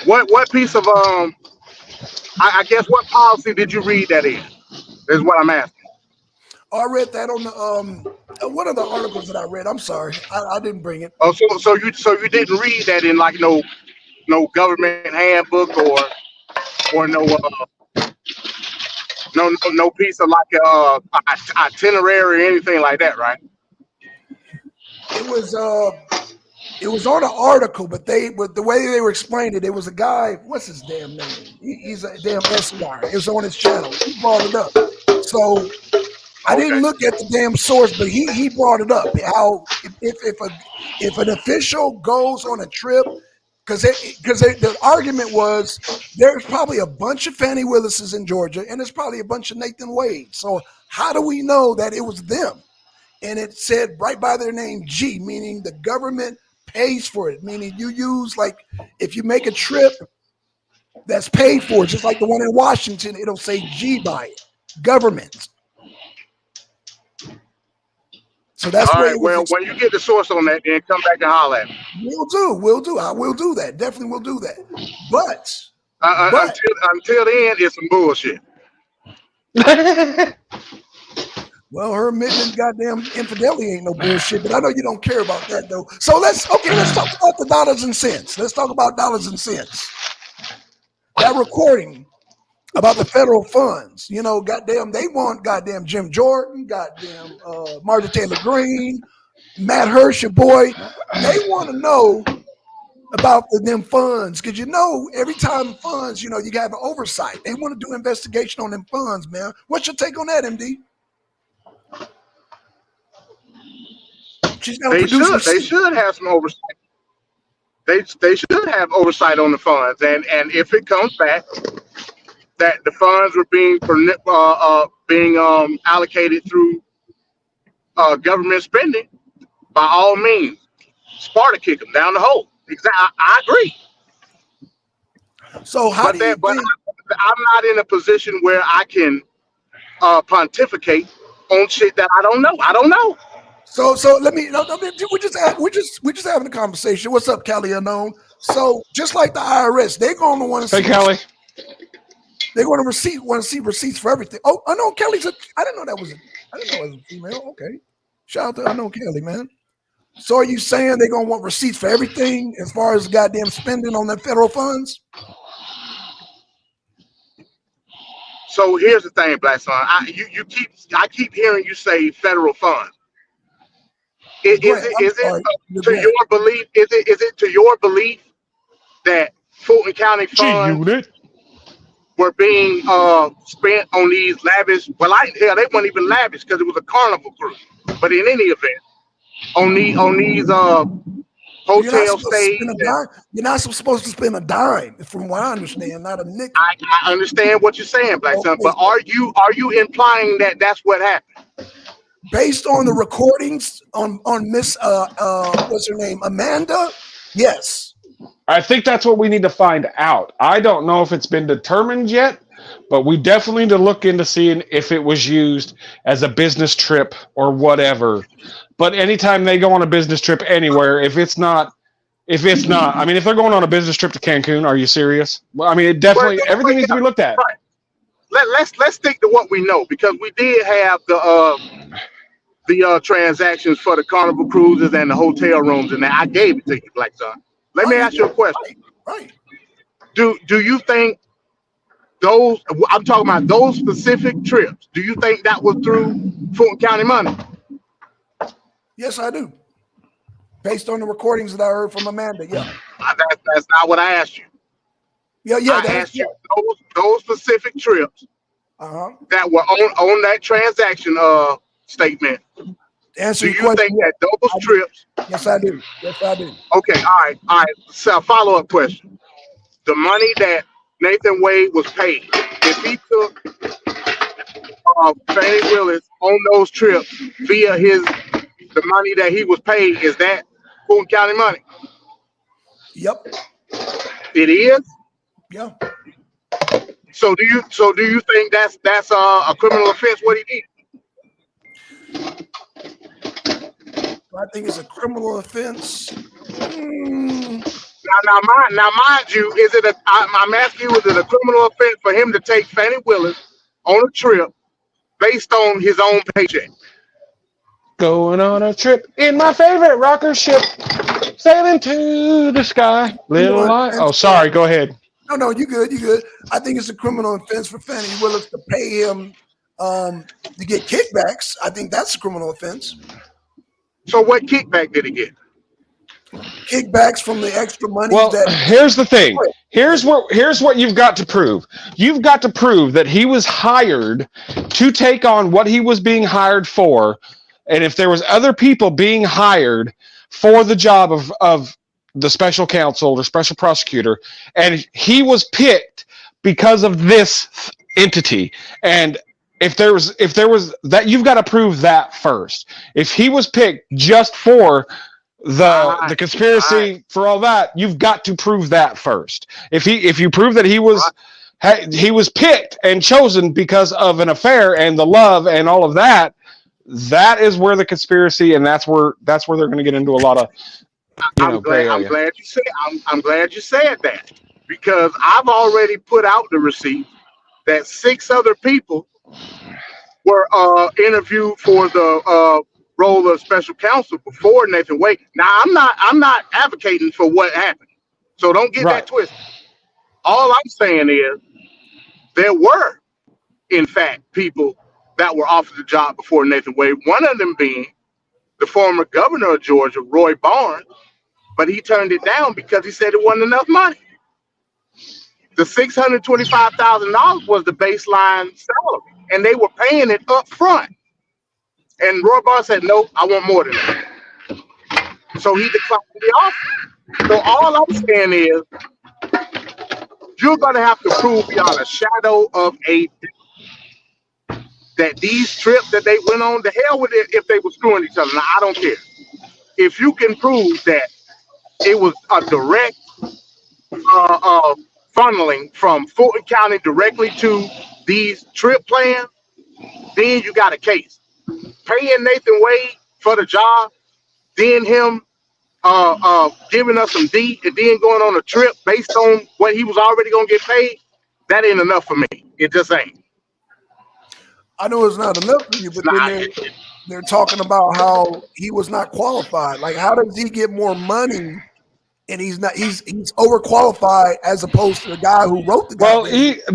What piece of I guess what policy did you read that in? Is what I'm asking. I read that on the one of the articles that I read. I'm sorry, I didn't bring it. Oh, so you didn't read that in like no government handbook or no piece of like itinerary or anything like that, right? It was on an article, but the way they were explaining it, it was a guy. What's his damn name? He's a damn Esquire. It was on his channel. He brought it up. So I didn't look at the damn source, but he brought it up. How if an official goes on a trip, because the argument was there's probably a bunch of Fani Willises in Georgia, and there's probably a bunch of Nathan Wade. So how do we know that it was them? And it said right by their name G, meaning the government pays for it, meaning you use, like, if you make a trip that's paid for, just like the one in Washington, it'll say G by it, government. So that's all right. Well, when you get the source on that, then come back and holler at me. We'll do. I will do that. Definitely will do that. But until then, it's some bullshit. Well, her admitting goddamn infidelity ain't no bullshit, but I know you don't care about that though. So let's talk about the dollars and cents. Let's talk about dollars and cents. That recording about the federal funds, you know, goddamn, they want goddamn Jim Jordan, goddamn Martha Taylor Greene, Matt Hirsch, your boy. They want to know about them funds, because you know, every time funds, you know, you got an oversight. They want to do investigation on them funds, man. What's your take on that, MD? They should have some oversight. They should have oversight on the funds, and if it comes back that the funds were being allocated through government spending, by all means, Sparta kick them down the hole. Exactly, I agree. So how do you think? I'm not in a position where I can pontificate on shit that I don't know. I don't know. So let me. We're just having a conversation. What's up, Kelly Unknown? So just like the IRS, they're going to want to see. Hey, Kelly. They're going to see receipts for everything. Oh, I know Kelly's I didn't know that was a female. Okay, shout out to I know Kelly, man. So are you saying they're going to want receipts for everything as far as goddamn spending on the federal funds? So here's the thing, Black Son. I keep hearing you say federal funds. Is it to your belief? Is it to your belief that Fulton County funds were being spent on these lavish? Well, they weren't even lavish because it was a carnival cruise. But in any event, on these hotel stays, you're not supposed to spend a dime, from what I understand, not a nickel. I understand what you're saying, Black Son, but are you implying that that's what happened? Based on the recordings on Miss what's her name, Amanda? Yes. I think that's what we need to find out. I don't know if it's been determined yet, but we definitely need to look into seeing if it was used as a business trip or whatever. But anytime they go on a business trip anywhere, if it's not, I mean, if they're going on a business trip to Cancun, are you serious? Well, I mean, it definitely, everything needs to be looked at. Right. Let's stick to what we know, because we did have the transactions for the carnival cruises and the hotel rooms, and I gave it to you, Black Son. Let me ask you a question. Right. Do you think those? I'm talking about those specific trips. Do you think that was through Fulton County money? Yes, I do. Based on the recordings that I heard from Amanda, yeah. That's not what I asked you. Yeah. I asked you those specific trips that were on that transaction statement. Answer do you think that those trips? Yes, I do. Okay, all right. So a follow-up question: the money that Nathan Wade was paid, if he took Fani Willis on those trips via the money that he was paid, is that Fulton County money? Yep. It is. Yeah. So do you think that's a criminal offense? What he did? I think it's a criminal offense. Now, mind you, I'm asking you, is it a criminal offense for him to take Fani Willis on a trip based on his own paycheck? Going on a trip in my favorite rocker ship, sailing to the sky, little light. Oh, sorry, go ahead. No, you good. I think it's a criminal offense for Fani Willis to pay him to get kickbacks. I think that's a criminal offense. So what kickback did he get? Kickbacks from the extra money. Well, here's the thing. Here's what you've got to prove. You've got to prove that he was hired to take on what he was being hired for, and if there was other people being hired for the job of the special counsel or special prosecutor, and he was picked because of this entity, and if there was that, you've got to prove that first. If he was picked just for the conspiracy for all that, you've got to prove that first. If you prove that he was picked and chosen because of an affair and the love and all of that, that is where the conspiracy, and that's where they're going to get into a lot of. I'm glad you said that, because I've already put out the receipt that 6 other people were interviewed for the role of special counsel before Nathan Wade. Now, I'm not advocating for what happened, so don't get that twisted. All I'm saying is there were, in fact, people that were offered the job before Nathan Wade. One of them being the former governor of Georgia, Roy Barnes, but he turned it down because he said it wasn't enough money. The $625,000 was the baseline salary, and they were paying it up front. And Roy Barnes said, "No, I want more than that." So he declined the offer. So all I'm saying is you're going to have to prove beyond a shadow of a doubt that these trips that they went on, the hell with it if they were screwing each other. Now, I don't care. If you can prove that it was a direct funneling from Fulton County directly to these trip plans, then you got a case. Paying Nathan Wade for the job, then him giving us some D and then going on a trip based on what he was already gonna get paid, that ain't enough for me. It just ain't. I know it's not enough for you, but then they're talking about how he was not qualified. Like, how does he get more money? And he's overqualified as opposed to the guy who wrote the. Well,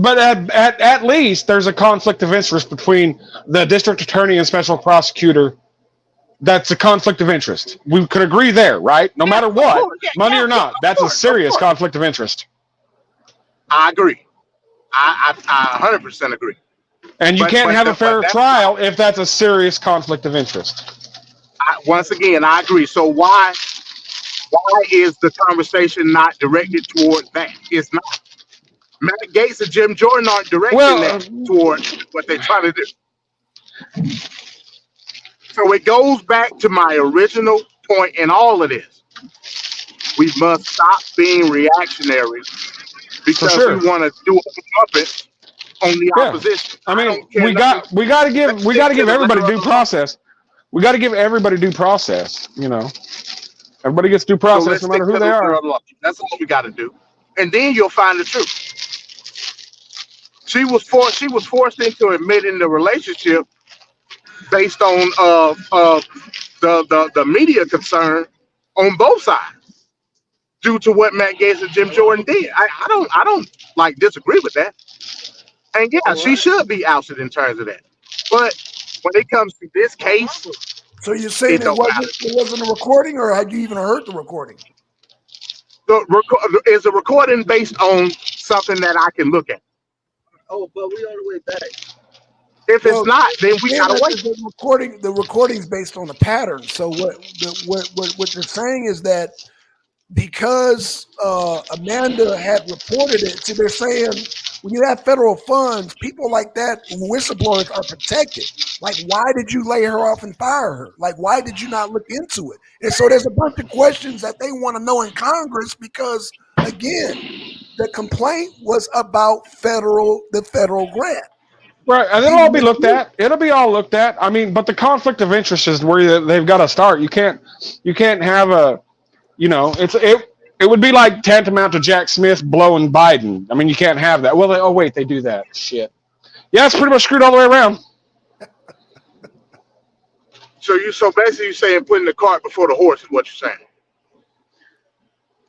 but at least there's a conflict of interest between the district attorney and special prosecutor. That's a conflict of interest. We could agree there, right? No matter what, money or not, that's a serious conflict of interest. I agree. I 100% agree. And you can't have a fair trial if that's a serious conflict of interest. Once again, I agree. So why is the conversation not directed toward that? It's not. Matt Gaetz and Jim Jordan aren't directing that toward what they're trying to do. So it goes back to my original point in all of this. We must stop being reactionary because we want to do a puppet on the opposition. I mean, we got to give everybody due process. We got to give everybody due process. You know, everybody gets due process no matter who they are. That's all we got to do, and then you'll find the truth. She was forced into admitting the relationship based on the media concern on both sides due to what Matt Gaetz and Jim Jordan did. I don't like disagree with that. And she should be ousted in terms of that. But when it comes to this case, so you're saying it wasn't a recording, or had you even heard the recording? Is the recording based on something that I can look at? Oh, but we on the way back. If it's not, then we gotta wait. The recording's based on a pattern. So what you're saying is that because Amanda had reported it, so they're saying when you have federal funds, people like that, whistleblowers, are protected. Like, why did you lay her off and fire her? Like, why did you not look into it? And so there's a bunch of questions that they want to know in Congress because, again, the complaint was about the federal grant. Right, and it'll all be looked at. It'll be all looked at. I mean, but the conflict of interest is where they've got to start. You can't have a, it would be like tantamount to Jack Smith blowing Biden. I mean, you can't have that. Well, they do that. Shit. Yeah, it's pretty much screwed all the way around. So basically you're saying putting the cart before the horse is what you're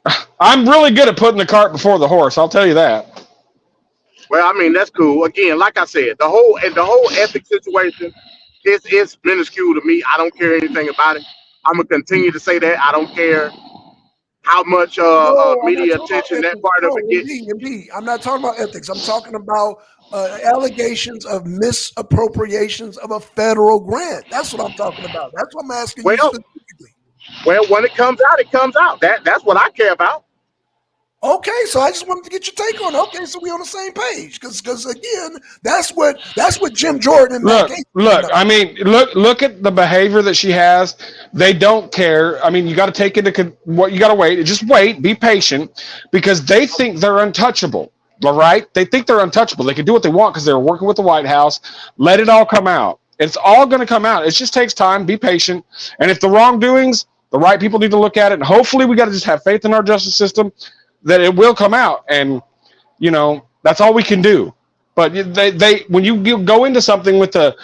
saying. I'm really good at putting the cart before the horse. I'll tell you that. Well, I mean, that's cool. Again, like I said, the whole ethics situation is minuscule to me. I don't care anything about it. I'm gonna continue to say that. I don't care how much media attention that part of it gets. Indeed. I'm not talking about ethics. I'm talking about allegations of misappropriations of a federal grant. That's what I'm talking about. That's what I'm asking you specifically. Well, when it comes out, it comes out. That's what I care about. Okay, so I just wanted to get your take on it. Okay, so we on the same page because again, that's what Jim Jordan and look. I mean, look at the behavior that she has. They don't care. I mean, you got to take into what you got to wait. Just wait, be patient, because they think they're untouchable. All right, they think they're untouchable. They can do what they want because they're working with the White House. Let it all come out. It's all going to come out. It just takes time. Be patient, and if the wrongdoings, the right people need to look at it, and hopefully, we got to just have faith in our justice system that it will come out, and that's all we can do. But they when you go into something with the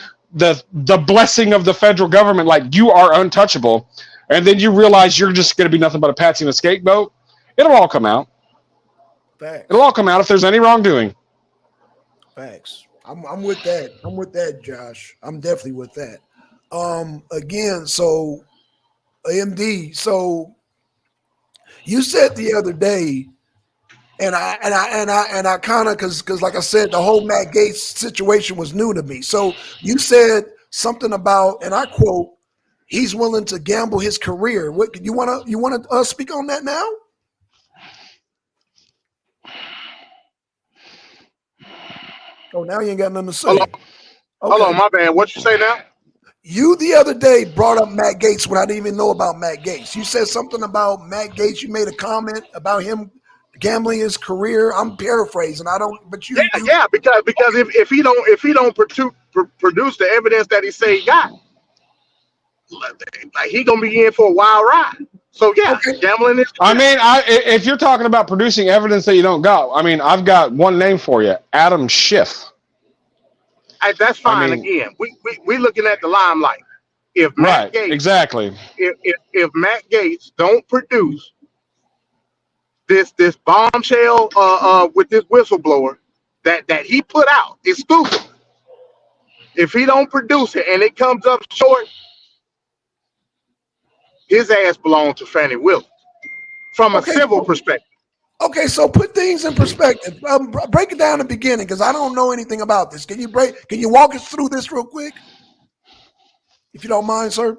blessing of the federal government, like you are untouchable, and then you realize you're just going to be nothing but a patsy and a scapegoat, it'll all come out. Facts. It'll all come out if there's any wrongdoing. Facts. I'm with that. I'm with that, Josh. I'm definitely with that. Again, so AMD. So you said the other day, and I kind of because like I said, the whole Matt Gaetz situation was new to me. So you said something about, and I quote, he's willing to gamble his career. What you want to speak on that now? Oh, now you ain't got nothing to say. Hold on, Okay. hold on, my bad. What you say now? You the other day brought up Matt Gaetz when I didn't even know about Matt Gaetz. You said something about Matt Gaetz. You made a comment about him gambling his career. I'm paraphrasing. I don't, but you. Yeah, because if he don't produce the evidence that he say he got, like he gonna be in for a wild ride. So yeah, Okay. gambling is. I mean, if you're talking about producing evidence that you don't got, I mean, I've got one name for you, Adam Schiff. That's fine. I mean, Again, we looking at the limelight. If Matt right, Gaetz, exactly. if Matt Gaetz don't produce this bombshell with this whistleblower that he put out exclusive, if he don't produce it and it comes up short, his ass belongs to Fani Willis from a civil perspective. Okay, so put things in perspective. Break it down in the beginning because I don't know anything about this. Can you walk us through this real quick, if you don't mind, sir?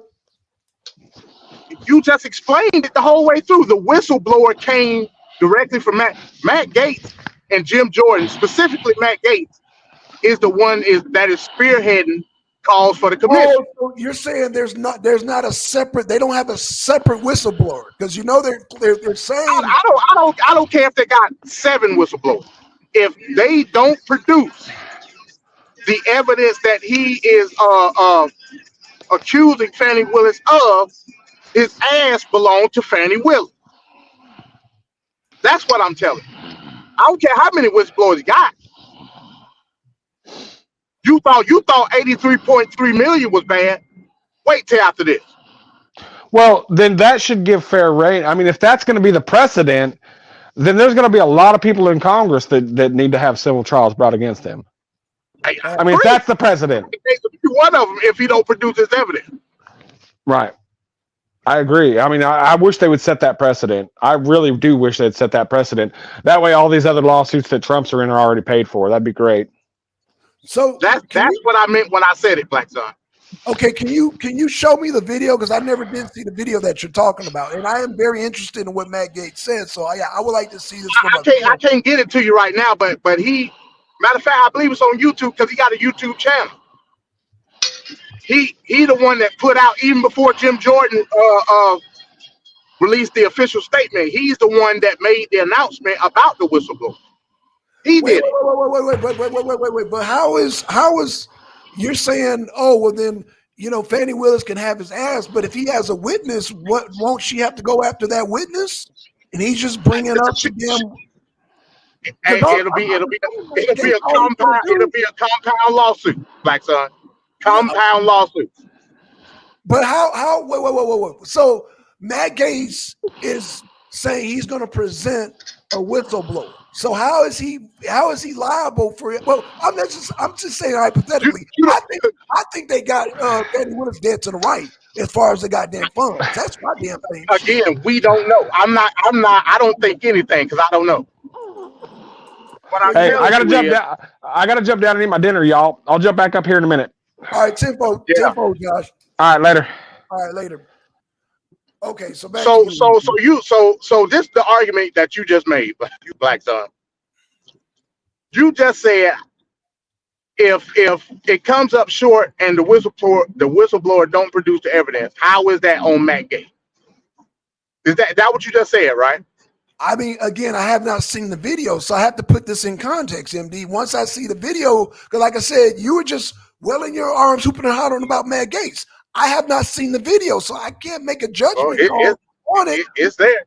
You just explained it the whole way through. The whistleblower came directly from Matt Gaetz and Jim Jordan. Specifically, Matt Gaetz is the one that is spearheading calls for the commission. Oh, so you're saying there's not a separate. They don't have a separate whistleblower because they're saying. I don't care if they got 7 whistleblowers. If they don't produce the evidence that he is accusing Fani Willis of, his ass belongs to Fani Willis. That's what I'm telling you. I don't care how many whistleblowers he got. You thought 83.3 million was bad. Wait till after this. Well, then that should give fair reign. I mean, if that's going to be the precedent, then there's going to be a lot of people in Congress that need to have civil trials brought against him. I mean, if that's the precedent. One of them, if he don't produce his evidence. Right. I agree. I mean, I wish they would set that precedent. I really do wish they'd set that precedent. That way, all these other lawsuits that Trump's are in are already paid for. That'd be great. So that's what I meant when I said it, Black Son. Okay, can you show me the video because I never did see the video that you're talking about, and I am very interested in what Matt Gaetz said. So I would like to see this. I can't get it to you right now, but he, matter of fact, I believe it's on YouTube because he got a YouTube channel. He the one that put out even before Jim Jordan released the official statement. He's the one that made the announcement about the whistleblower. He did. Wait. But how is you're saying? Oh well, then Fani Willis can have his ass, but if he has a witness, won't she have to go after that witness? And he's just bringing up to them. It'll be a compound lawsuit, Black Son. Compound lawsuit. But how? Wait. So Matt Gaetz is saying he's going to present a whistleblower. So how is he liable for it? Well, I'm just saying hypothetically. I think they got Fani Willis dead to the right as far as the goddamn funds. That's my damn thing. Again, we don't know. I don't think anything because I don't know. Hey, I gotta jump down and eat my dinner, y'all. I'll jump back up here in a minute. All right, tempo, Josh. All right, later. All right, later. Okay, so this the argument that you just made, you Black Son. You just said if it comes up short and the whistleblower don't produce the evidence, how is that on Matt Gaetz? Is that what you just said, right? I mean, again, I have not seen the video, so I have to put this in context, MD. Once I see the video, because like I said, you were just welling your arms, hooping and hollering about Matt Gaetz. I have not seen the video, so I can't make a judgment call on it. It's there.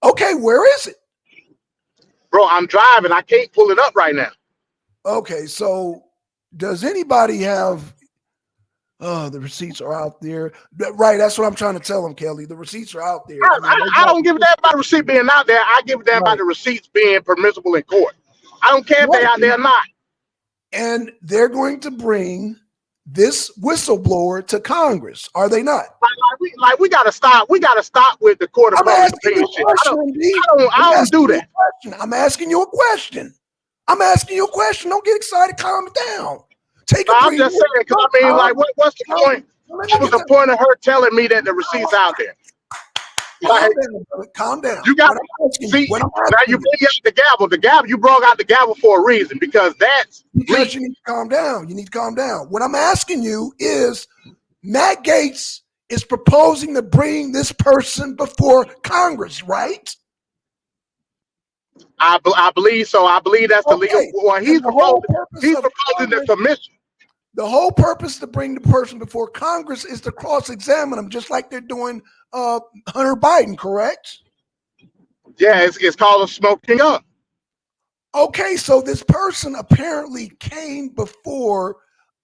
Okay, where is it? Bro, I'm driving. I can't pull it up right now. Okay, so does anybody have the receipts are out there? Right, that's what I'm trying to tell them, Kelly. The receipts are out there. I don't give a damn about the receipt being out there. I give a damn about the receipts being permissible in court. I don't care if they're out there or not. And they're going to bring this whistleblower to Congress, are they not? Like we gotta stop. We gotta stop with the court of public opinion shit. I don't do that. I'm asking you a question. Don't get excited. Calm it down. I'm just saying because I mean, like, what's the point? Let What me was get the that. point of her telling me that the receipt's out there? Calm Like, down, brother. Calm down. you got What I'm asking you, see what I'm now asking you you, bring out the gavel. The gavel you brought out the gavel for a reason because that's because legal. you need to calm down. You need to calm down. What I'm asking you is Matt Gaetz is proposing to bring this person before Congress, right? I believe so. I believe that's the legal. Okay. Well, And the whole purpose he's of proposing the Congress, commission. the whole purpose to bring the person before Congress is to cross-examine them, just like they're doing Hunter Biden, correct? Yeah, it's called a smoking gun. Okay, so this person apparently came before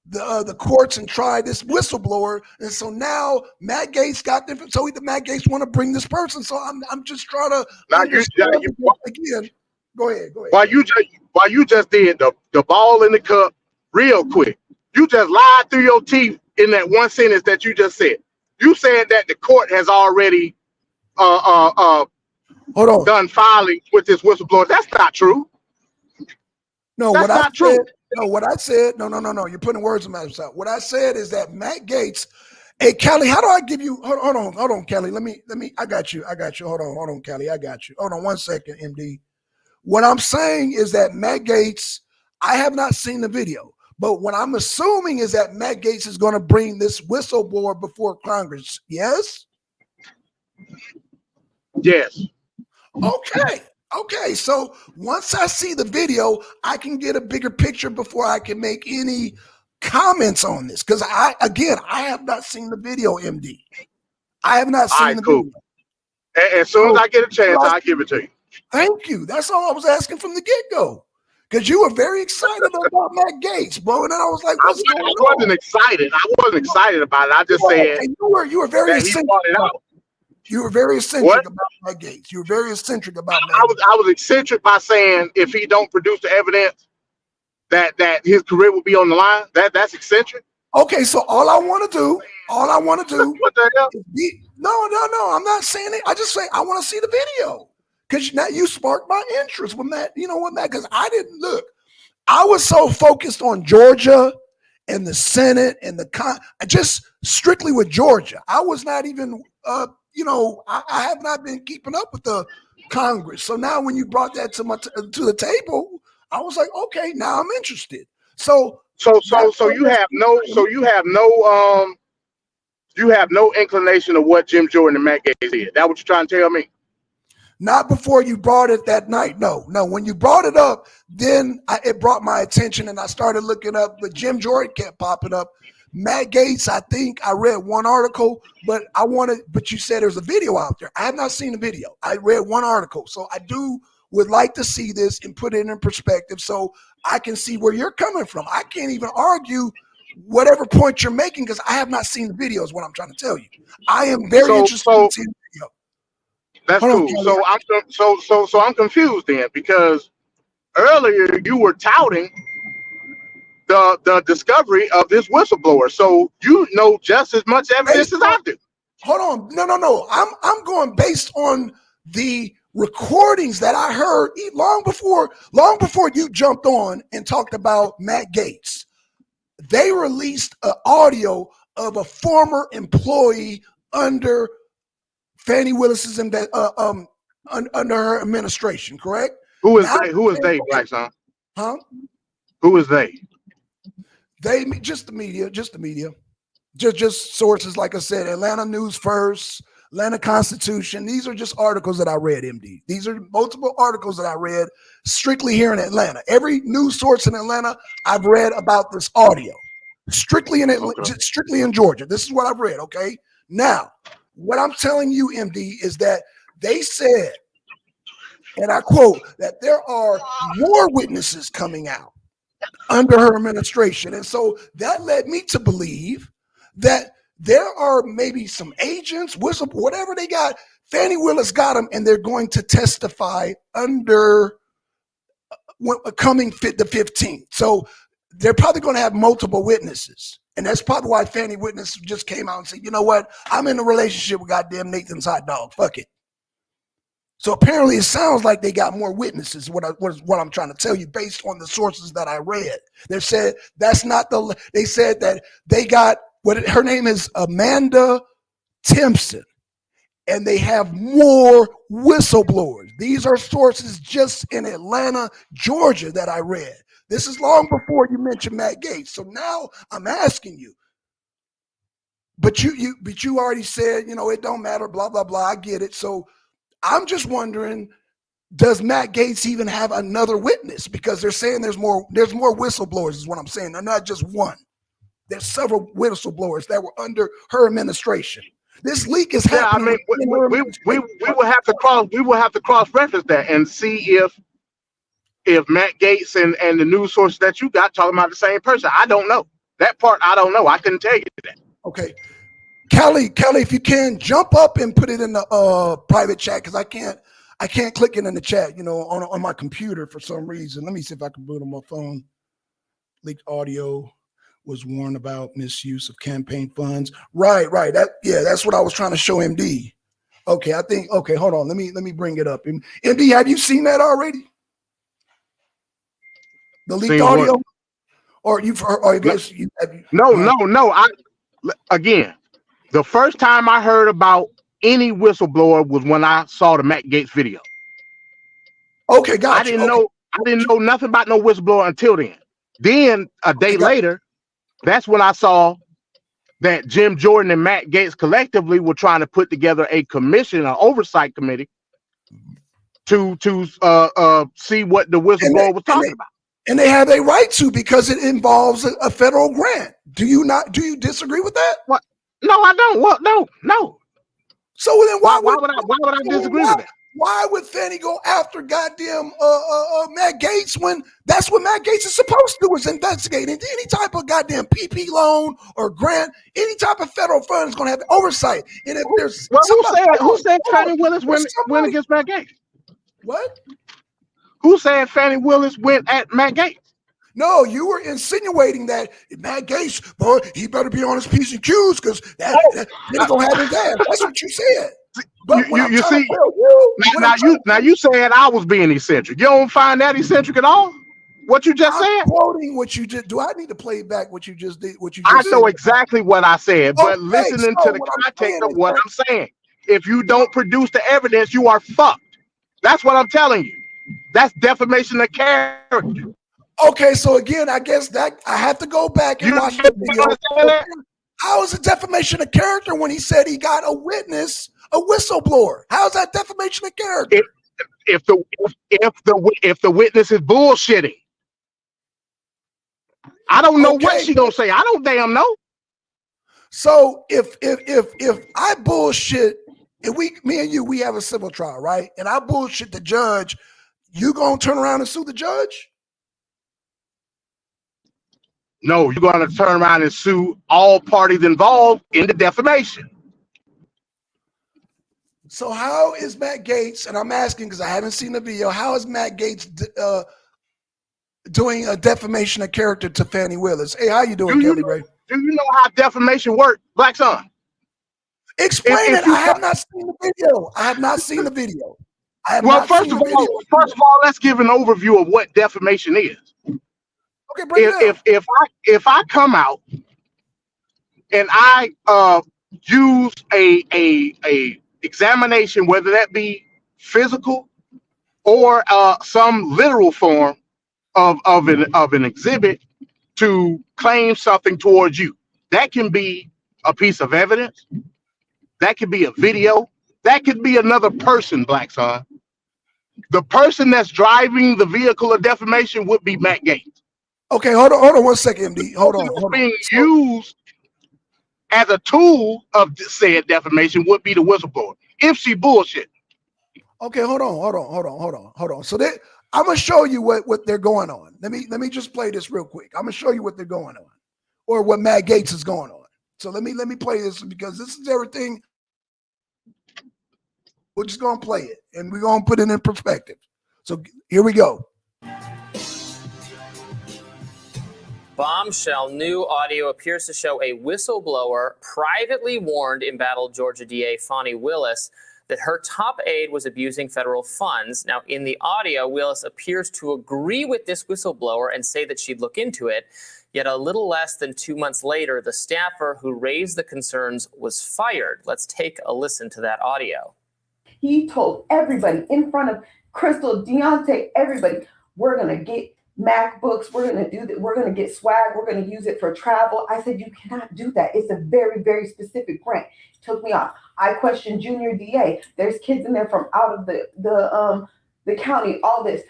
the courts and tried this whistleblower, and so now Matt Gaetz got them. So Matt Gaetz want to bring this person. So I'm just trying to Now understand again. Go ahead. while you just did the ball in the cup real quick. You just lied through your teeth in that one sentence that you just said. You said that the court has already Hold on. done filing with this whistleblower. That's not true. No, That's not true. what I said. No. You're putting words in my mouth. What I said is that Matt Gaetz. Hey, Kelly, how do I give you? Hold on, Kelly. Let me. I got you. Hold on, Kelly. I got you. Hold on 1 second, MD. What I'm saying is that Matt Gaetz. I have not seen the video, but what I'm assuming is that Matt Gaetz is going to bring this whistleblower before Congress. Yes. Yes. Okay. So once I see the video, I can get a bigger picture before I can make any comments on this. Because I have not seen the video, MD. I have not seen the video. As soon as I get a chance, I'll give it to you. Thank you. That's all I was asking from the get-go. Because you were very excited about Matt Gaetz, bro. And then I was like, what's going on? I wasn't excited. I wasn't excited about it. I just said you were very eccentric. You were very eccentric about Matt Gaetz. You were very eccentric about Matt Gaetz. I was eccentric by saying if he don't produce the evidence that his career will be on the line. That's eccentric. Okay, so all I want to do. What the hell? No. I'm not saying it. I just say I want to see the video because now you sparked my interest with Matt. You know what, Matt? Because I didn't look. I was so focused on Georgia and the Senate and just strictly with Georgia. I was not even. I have not been keeping up with the Congress. So now when you brought that to the table, I was like, okay, now I'm interested. So you have no inclination of what Jim Jordan and Matt Gaetz did. That what you're trying to tell me? Not before you brought it that night. No. When you brought it up, then it brought my attention and I started looking up, but Jim Jordan kept popping up. Matt Gaetz, I think I read one article, but you said there's a video out there. I have not seen the video. I read one article. So I would like to see this and put it in perspective so I can see where you're coming from. I can't even argue whatever point you're making because I have not seen the video is what I'm trying to tell you. I am very interested in seeing the video. That's cool. So I'm confused then because earlier you were touting the discovery of this whistleblower. So you know just as much evidence as I do. Hold on. No. I'm going based on the recordings that I heard long before you jumped on and talked about Matt Gaetz. They released an audio of a former employee under Fani Willis's under her administration, correct? Who is they, Black Son? Huh? Who is they? They just the media, just sources like I said, Atlanta News First, Atlanta Constitution. These are just articles that I read, MD. These are multiple articles that I read strictly here in Atlanta. Every news source in Atlanta, I've read about this audio. Strictly in Atlanta, strictly in Georgia. This is what I've read. Okay. Now, what I'm telling you, MD, is that they said, and I quote, that there are more witnesses coming out under her administration. And so that led me to believe that there are maybe some agents, whatever they got. Fani Willis got them, and they're going to testify under coming the 15th. So they're probably going to have multiple witnesses. And that's probably why Fani Willis just came out and said, you know what? I'm in a relationship with goddamn Nathan's hot dog. Fuck it. So apparently it sounds like they got more witnesses, what I'm trying to tell you based on the sources that I read. They said they said that they got her name is Amanda Timpson, and they have more whistleblowers. These are sources just in Atlanta, Georgia that I read. This is long before you mentioned Matt Gaetz. So now I'm asking you, but you already said, it don't matter, blah, blah, blah. I get it. So I'm just wondering, does Matt Gaetz even have another witness? Because they're saying there's more whistleblowers is what I'm saying. They're not just one. There's several whistleblowers that were under her administration. This leak is happening. We will have to cross reference that and see if Matt Gaetz and the news sources that you got talking about the same person. I don't know that part. I don't know. I couldn't tell you that. Okay, Kelly, if you can jump up and put it in the private chat, because I can't click it in the chat, on my computer for some reason. Let me see if I can put it on my phone. Leaked audio was warned about misuse of campaign funds. Right. That's what I was trying to show MD. Okay, hold on. Let me bring it up. MD, have you seen that already? The leaked audio? What? Or you've heard, or I guess you have. No. Again, the first time I heard about any whistleblower was when I saw the Matt Gaetz video. Okay, gotcha. I didn't know nothing about no whistleblower until then. Then a day later, that's when I saw that Jim Jordan and Matt Gaetz collectively were trying to put together a commission, an oversight committee, to see what the whistleblower was talking about. And they have a right to, because it involves a federal grant. Do you disagree with that? What? No, I don't. What? No. So then why would I disagree with that? Why would Fani go after goddamn Matt Gaetz when that's what Matt Gaetz is supposed to do, is investigate any type of goddamn PP loan or grant, any type of federal fund is going to have oversight. And if there's who said Fani Willis went against Matt Gaetz? What? Who said Fani Willis went at Matt Gaetz? No, you were insinuating that Matt Gaetz, boy, he better be on his P's and Q's because that's gonna have his ass. That's what you said. But you see, now you said I was being eccentric. You don't find that eccentric at all? What you just said? Quoting what you just. Do I need to play back what you just did? I know exactly what I said, but listening to the context of what I'm saying. If you don't produce the evidence, you are fucked. That's what I'm telling you. That's defamation of character. Okay, so again, I guess that I have to go back and watch the video. How is it defamation of character when he said he got a witness, a whistleblower? How is that defamation of character? If the witness is bullshitting, I don't know what she gonna say. I don't damn know. So if I bullshit, if me and you, we have a civil trial, right? And I bullshit the judge, you gonna turn around and sue the judge? No, you're going to turn around and sue all parties involved in the defamation. So how is Matt Gaetz, and I'm asking because I haven't seen the video, how is Matt Gaetz doing a defamation of character to Fani Willis? Hey, how you doing, Kelly Ray? Do you know how defamation works, Black Son? Explain it. I have not seen the video. First of all, let's give an overview of what defamation is. Okay, bring it up. If I come out and I use a examination, whether that be physical or some literal form of an exhibit to claim something towards you, that can be a piece of evidence, that could be a video, that could be another person, Black Son. The person that's driving the vehicle of defamation would be Matt Gaetz. Okay, hold on 1 second, MD. Hold on. Being used as a tool of said defamation would be the whistleblower if she bullshit. Okay, hold on. So I'm gonna show you what they're going on. Let me just play this real quick. I'm gonna show you what they're going on, or what Matt Gaetz is going on. So let me play this because this is everything. We're just gonna play it and we're gonna put it in perspective. So here we go. Bombshell new audio appears to show a whistleblower privately warned embattled Georgia DA Fani Willis that her top aide was abusing federal funds. Now, in the audio, Willis appears to agree with this whistleblower and say that she'd look into it. Yet a little less than 2 months later, the staffer who raised the concerns was fired. Let's take a listen to that audio. He told everybody in front of Crystal, Deontay, everybody, we're going to get MacBooks, we're going to do that, we're going to get swag, we're going to use it for travel. I said, you cannot do that. It's a very, very specific grant. Took me off. I questioned Junior DA. There's kids in there from out of the county, all this.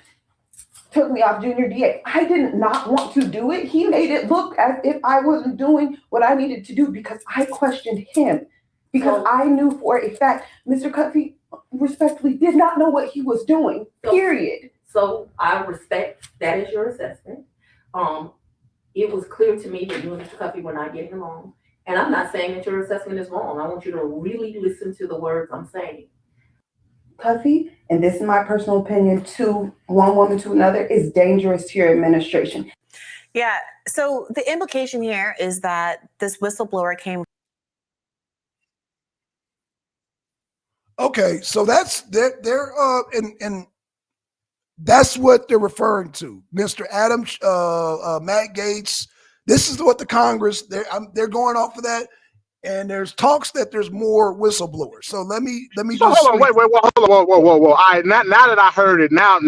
Took me off Junior DA. I did not want to do it. He made it look as if I wasn't doing what I needed to do because I questioned him. Because I knew for a fact, Mr. Cuffey respectfully did not know what he was doing, period. So I respect that is your assessment. It was clear to me that you and Mr. Cuffey were not getting along. And I'm not saying that your assessment is wrong. I want you to really listen to the words I'm saying. Cuffey, and this is my personal opinion, to one woman to another, is dangerous to your administration. Yeah, so the implication here is that this whistleblower came. Okay, so that's they're and that's what they're referring to, Mr. Adams, Matt Gaetz. This is what the Congress they're going off of that, and there's talks that there's more whistleblowers. So let me So just hold on, wait, hold on, whoa. All right, now that I heard it, now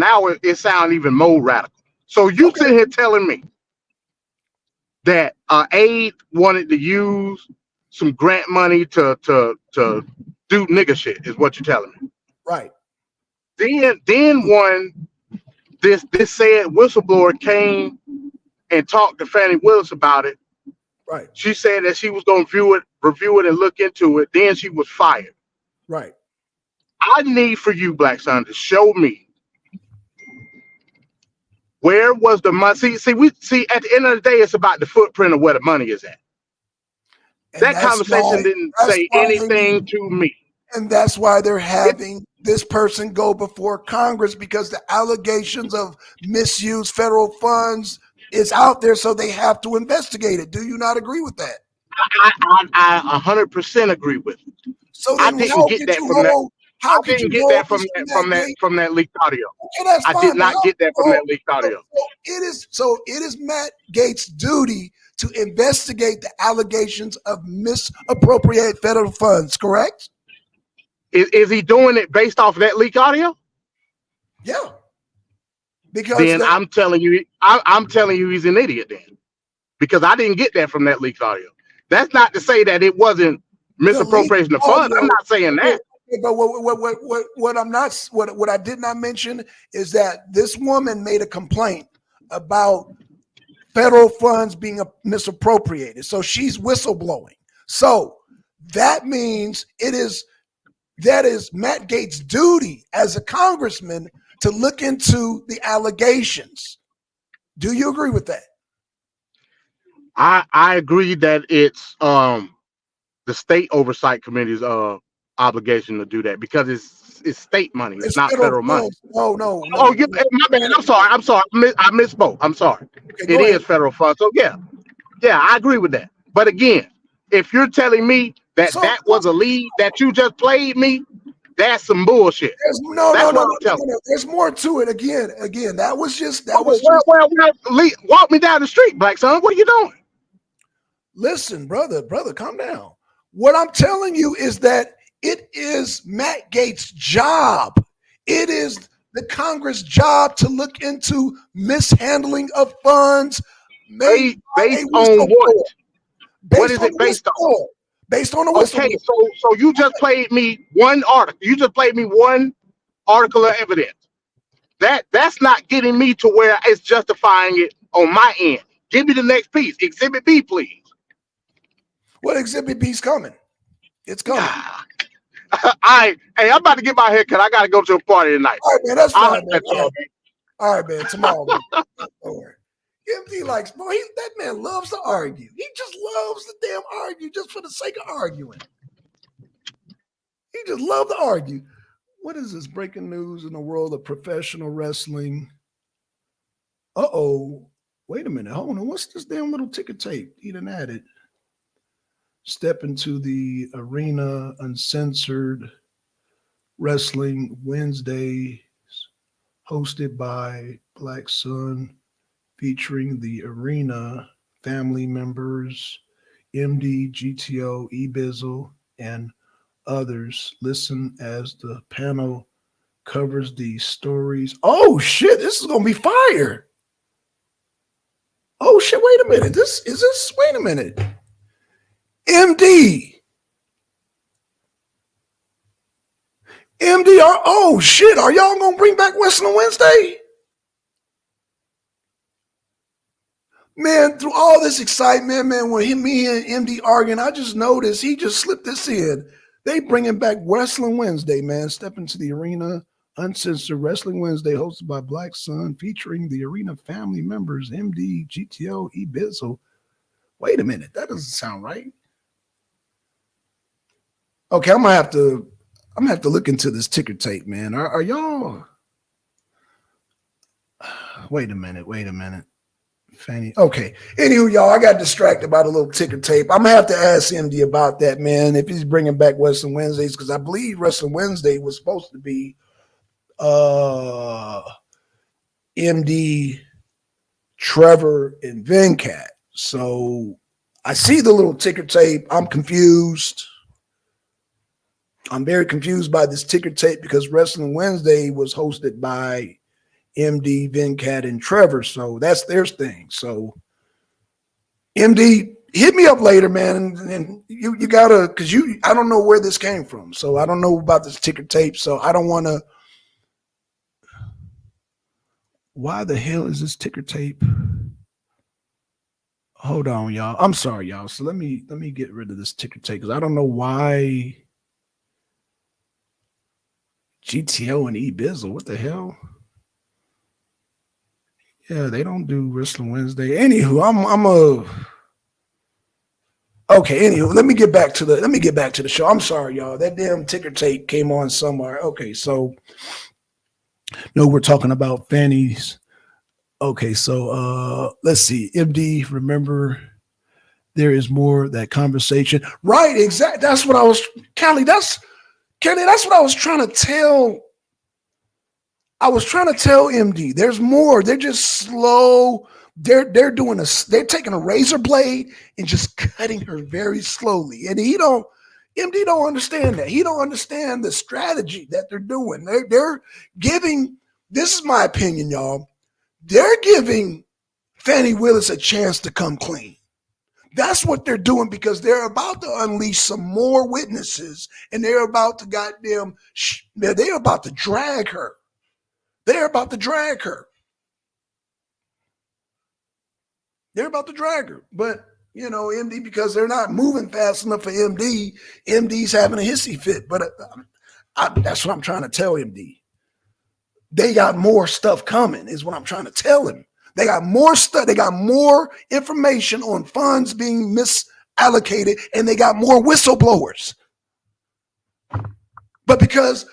it sounds even more radical. So you sitting here telling me that aide wanted to use some grant money to do nigga shit is what you're telling me, right? Then one this said whistleblower came and talked to Fani Willis about it. Right. She said that she was going to review it and look into it. Then she was fired. Right. I need for you, Black Son, to show me where was the money. See, at the end of the day, it's about the footprint of where the money is at. And that conversation didn't say anything to me. And that's why they're having this person go before Congress, because the allegations of misuse federal funds is out there, so they have to investigate it. Do you not agree with that? I 100% agree with it. So I didn't get that from that. How I could didn't you get that from that leaked audio. Okay, that's fine, I did not get that from that leaked audio. It is Matt Gaetz' duty to investigate the allegations of misappropriated federal funds, correct? Is he doing it based off of that leaked audio? Yeah. Because then I'm telling you he's an idiot then. Because I didn't get that from that leaked audio. That's not to say that it wasn't misappropriation of funds. I'm not saying that. But what I did not mention is that this woman made a complaint about federal funds being misappropriated. So she's whistleblowing. So that means that is Matt Gaetz' duty as a congressman to look into the allegations. Do you agree with that? I agree that it's the state oversight committee's obligation to do that, because it's state money. It's not federal money. No. Oh, my bad. I'm sorry. I misspoke. I'm sorry. Okay, it is federal funds. So yeah, I agree with that. But again, if you're telling me that was a lead that you just played me, that's some bullshit. No. There's more to it. Again, that was just. Walk me down the street, Black Son. What are you doing? Listen, brother, calm down. What I'm telling you is that it is Matt Gaetz' job. It is the Congress' job to look into mishandling of funds. Based on what? What is it based on? Based on a whistle. Okay, so you just played me one article. You just played me one article of evidence. That's not getting me to where it's justifying it on my end. Give me the next piece. Exhibit B, please. Well, Exhibit B's coming. It's coming. I'm about to get my haircut. I gotta go to a party tonight. All right, man. That's fine, man. All right, man. Tomorrow, man. Don't worry. MD likes, boy, that man loves to argue. He just loves to damn argue just for the sake of arguing. He just loves to argue. What is this breaking news in the world of professional wrestling? Uh-oh. Wait a minute. Hold on. What's this damn little ticker tape? He done added. Step into the arena uncensored. Wrestling Wednesdays, hosted by Black Sun, featuring the Arena family members, MD, GTO, Ebizzle, and others. Listen as the panel covers these stories. Oh shit, this is gonna be fire. Oh shit, wait a minute. Wait a minute. MD. MDR. Oh shit, are y'all gonna bring back Wrestling Wednesday? Man, through all this excitement, man, when me and MD arguing, I just noticed he just slipped this in. They bringing back Wrestling Wednesday, man. Step into the arena, uncensored Wrestling Wednesday, hosted by Black Sun, featuring the arena family members, MD, GTO, Ebizzle. Wait a minute, that doesn't sound right. Okay, I'm gonna have to look into this ticker tape, man. Are y'all? Wait a minute. Fanny. Okay. Anywho, y'all, I got distracted by the little ticker tape. I'm gonna have to ask MD about that, man. If he's bringing back Wrestling Wednesdays, because I believe Wrestling Wednesday was supposed to be MD, Trevor, and Venkat. So I see the little ticker tape. I'm confused. I'm very confused by this ticker tape because Wrestling Wednesday was hosted by MD, Venkat, and Trevor. So that's their thing. So MD, hit me up later, man. And you gotta, because I don't know where this came from. So I don't know about this ticker tape. So I don't want to. Why the hell is this ticker tape? Hold on, y'all. I'm sorry, y'all. So let me get rid of this ticker tape because I don't know why GTO and Ebizzle. What the hell? Yeah, they don't do Wrestling Wednesday. Anywho, okay. Anywho, let me get back to the show. I'm sorry, y'all. That damn ticker tape came on somewhere. Okay, so no, we're talking about Fanny's. Okay, so let's see. MD, remember there is more that conversation. Right, exactly. That's what I was Kelly, that's what I was trying to tell. I was trying to tell MD there's more. They're just slow. They're taking a razor blade and just cutting her very slowly. And MD don't understand that. He don't understand the strategy that they're doing. They're giving, this is my opinion, y'all. They're giving Fani Willis a chance to come clean. That's what they're doing because they're about to unleash some more witnesses and they're about to they're about to drag her. They're about to drag her. But, MD, because they're not moving fast enough for MD, MD's having a hissy fit. But that's what I'm trying to tell MD. They got more stuff coming is what I'm trying to tell him. They got more stuff. They got more information on funds being misallocated and they got more whistleblowers. But because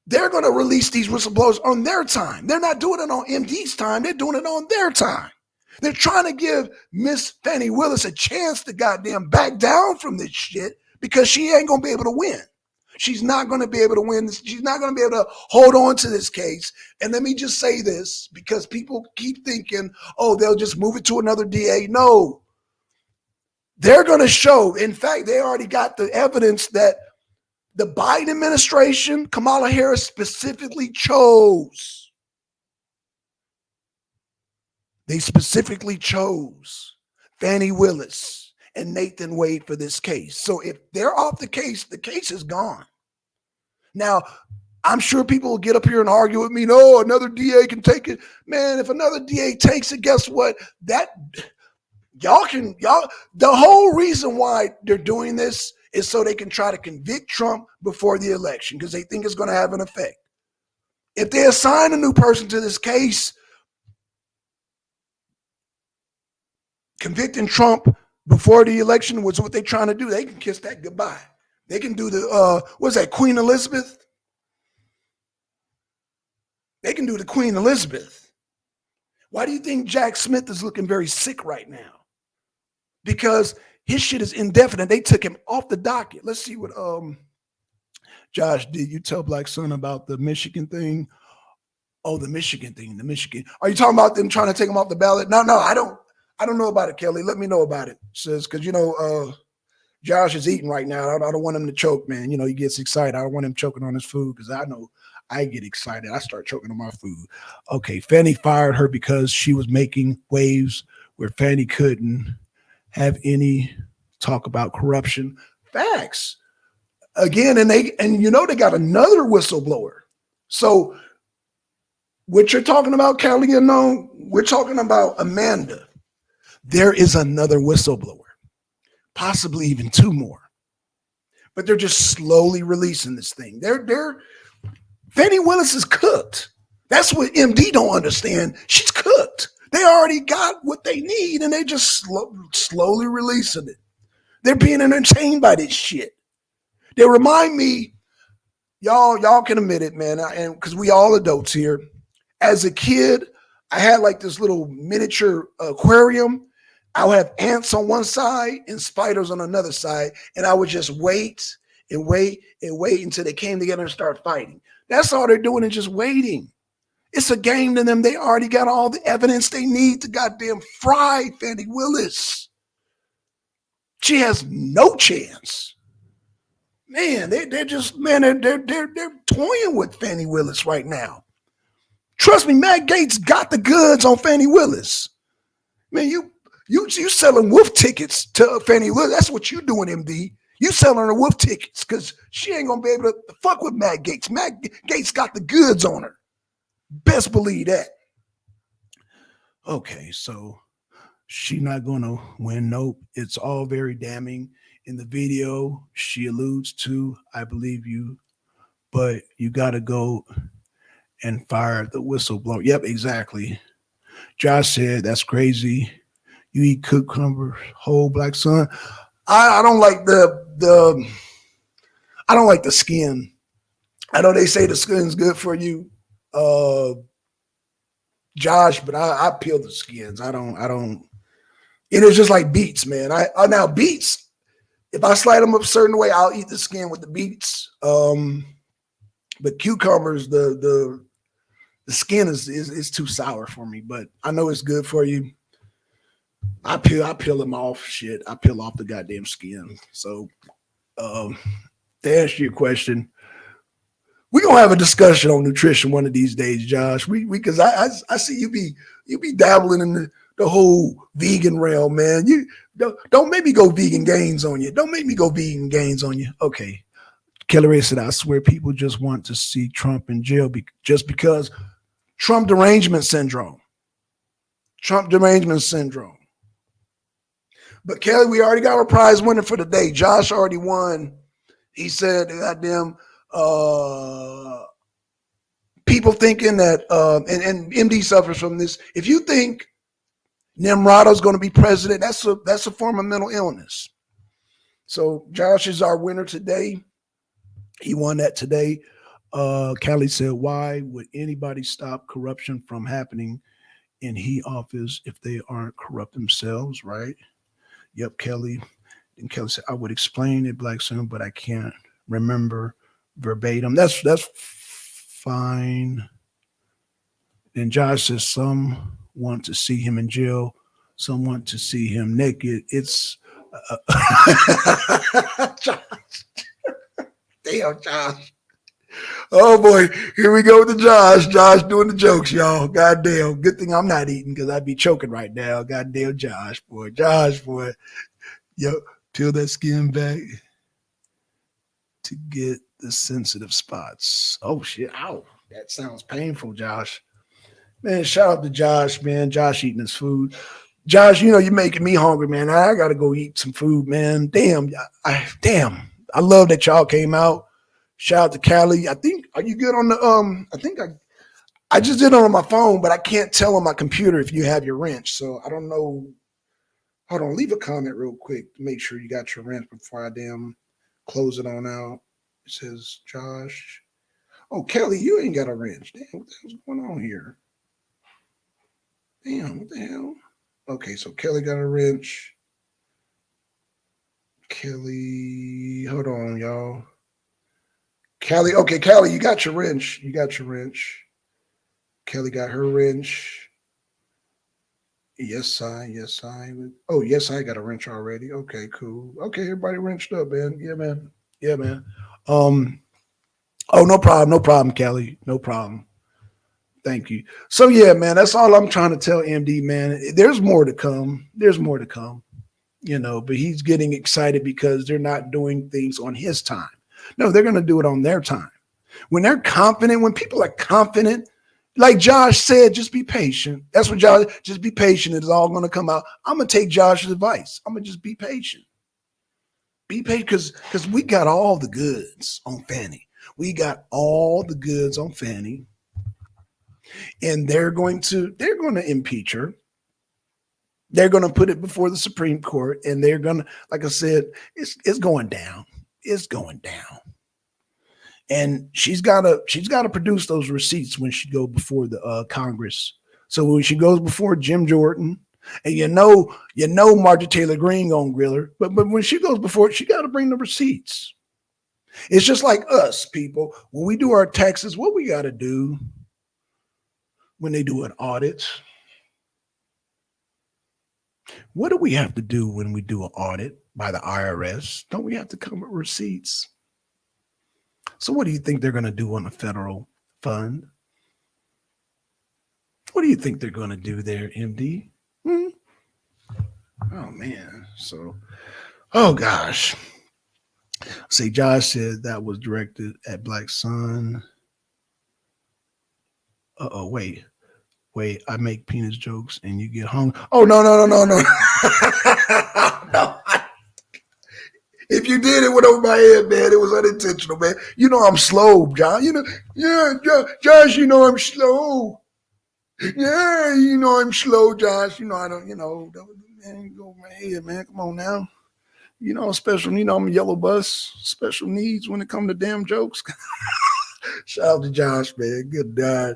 they're going to release these whistleblowers on their time. They're not doing it on MD's time. They're doing it on their time. They're trying to give Miss Fani Willis a chance to goddamn back down from this shit because she ain't going to be able to win. She's not going to be able to win this. She's not going to be able to hold on to this case. And let me just say this because people keep thinking, oh, they'll just move it to another DA. No. They're going to show. In fact, they already got the evidence that the Biden administration, Kamala Harris specifically chose. They specifically chose Fani Willis and Nathan Wade for this case. So if they're off the case is gone. Now, I'm sure people will get up here and argue with me. No, another DA can take it. Man, if another DA takes it, guess what? The whole reason why they're doing this is so they can try to convict Trump before the election because they think it's going to have an effect. If they assign a new person to this case, convicting Trump before the election was what they're trying to do. They can kiss that goodbye. They can do the, what's that, Queen Elizabeth? They can do the Queen Elizabeth. Why do you think Jack Smith is looking very sick right now? Because his shit is indefinite. They took him off the docket. Let's see what Josh, did you tell Black Son about the Michigan thing? Oh, the Michigan thing, the Michigan. Are you talking about them trying to take him off the ballot? No, I don't know about it, Kelly. Let me know about it, sis, because Josh is eating right now. I don't want him to choke, man. He gets excited. I don't want him choking on his food because I know I get excited. I start choking on my food. Okay, Fani fired her because she was making waves where Fani couldn't have any talk about corruption. Facts. Again, and they got another whistleblower. So what you're talking about, Kelly, we're talking about Amanda. There is another whistleblower, possibly even two more. But they're just slowly releasing this thing. Fani Willis is cooked. That's what MD don't understand. She's cooked. They already got what they need, and they just slowly releasing it. They're being entertained by this shit. They remind me, y'all can admit it, man, and because we all adults here. As a kid, I had like this little miniature aquarium. I would have ants on one side and spiders on another side, and I would just wait and wait and wait until they came together and start fighting. That's all they're doing is just waiting. It's a game to them. They already got all the evidence they need to goddamn fry Fani Willis. She has no chance. Man, they're toying with Fani Willis right now. Trust me, Matt Gaetz got the goods on Fani Willis. Man, you selling wolf tickets to Fani Willis. That's what you doing, MD. You selling her wolf tickets because she ain't gonna be able to fuck with Matt Gaetz. Matt Gaetz got the goods on her. Best believe that. Okay, so she not gonna win. Nope. It's all very damning. In the video, she alludes to, I believe you, but you gotta go and fire the whistleblower. Yep, exactly. Josh said, that's crazy. You eat cucumbers whole, Black Son. I don't like I don't like the skin. I know they say the skin's good for you, Josh, but I peel the skins. I don't. It is just like beets, man. I now beets. If I slide them up a certain way, I'll eat the skin with the beets. But cucumbers, the skin is too sour for me. But I know it's good for you. I peel them off. Shit, I peel off the goddamn skin. So, to answer your question, we're gonna have a discussion on nutrition one of these days, Josh. We because I see you be dabbling in the whole vegan realm, man. You don't make me go vegan gains on you. Don't make me go vegan gains on you. Okay. Kelly Ray said, I swear people just want to see Trump in jail just because Trump derangement syndrome. Trump derangement syndrome. But Kelly, we already got our prize winner for the day. Josh already won. He said, goddamn, people thinking that, and MD suffers from this. If you think Nimrado's going to be president, that's a form of mental illness. So Josh is our winner today. He won that today. Kelly said, why would anybody stop corruption from happening in he office if they aren't corrupt themselves, right? Yep, Kelly. And Kelly said, I would explain it, Black Son, but I can't remember verbatim. That's fine. Then Josh says, some want to see him in jail. Some want to see him naked. It's Josh. Damn, Josh. Oh boy, here we go with the Josh. Josh doing the jokes, y'all. Goddamn. Good thing I'm not eating because I'd be choking right now. Goddamn Josh, boy. Josh, boy. Yo, peel that skin back to get the sensitive spots. Oh shit. Ow. That sounds painful, Josh. Man, shout out to Josh, man. Josh eating his food. Josh, you're making me hungry, man. I gotta go eat some food, man. Damn. I love that y'all came out. Shout out to Callie. Are you good on the I just did it on my phone, but I can't tell on my computer if you have your wrench. So I don't know. Hold on, leave a comment real quick to make sure you got your wrench before I damn close it on out. It says Josh. Oh, Kelly, you ain't got a wrench. Damn, what the hell's going on here? Damn, what the hell? Okay, so Kelly got a wrench. Kelly, hold on, y'all. Kelly. Okay, Kelly, you got your wrench. You got your wrench. Kelly got her wrench. Yes, I. Yes, I. Oh, yes, I got a wrench already. Okay, cool. Okay, everybody wrenched up, man. Yeah, man. Yeah, man. Oh, no problem. No problem, Kelly. No problem. Thank you. So yeah, man, that's all I'm trying to tell MD, man. There's more to come. There's more to come, but he's getting excited because they're not doing things on his time. No, they're going to do it on their time. When they're confident, when people are confident, like Josh said, just be patient. That's what Josh, just be patient. It's all going to come out. I'm going to take Josh's advice. I'm going to just be patient. Be patient because we got all the goods on Fani. We got all the goods on Fani. And they're going to impeach her. They're going to put it before the Supreme Court, and they're going to, like I said, it's going down. It's going down. And she's got to produce those receipts when she go before the Congress. So when she goes before Jim Jordan, and you know Marjorie Taylor Greene gonna grill her, but when she goes before it, she got to bring the receipts. It's just like us people when we do our taxes. What we got to do when they do an audit? What do we have to do when we do an audit by the IRS? Don't we have to come with receipts? So what do you think they're going to do on a federal fund? What do you think they're going to do there, MD? Oh, man. So, oh, gosh. See, Josh said that was directed at Black Sun. Uh-oh, wait, I make penis jokes and you get hung. Oh, no. No. If you did, it went over my head, man. It was unintentional, man. You know I'm slow, John. Josh, I'm slow. Yeah, I'm slow, Josh. I don't, man, go over my head, man. Come on now. Special, I'm a yellow bus, special needs when it comes to damn jokes. Shout out to Josh, man. Good God.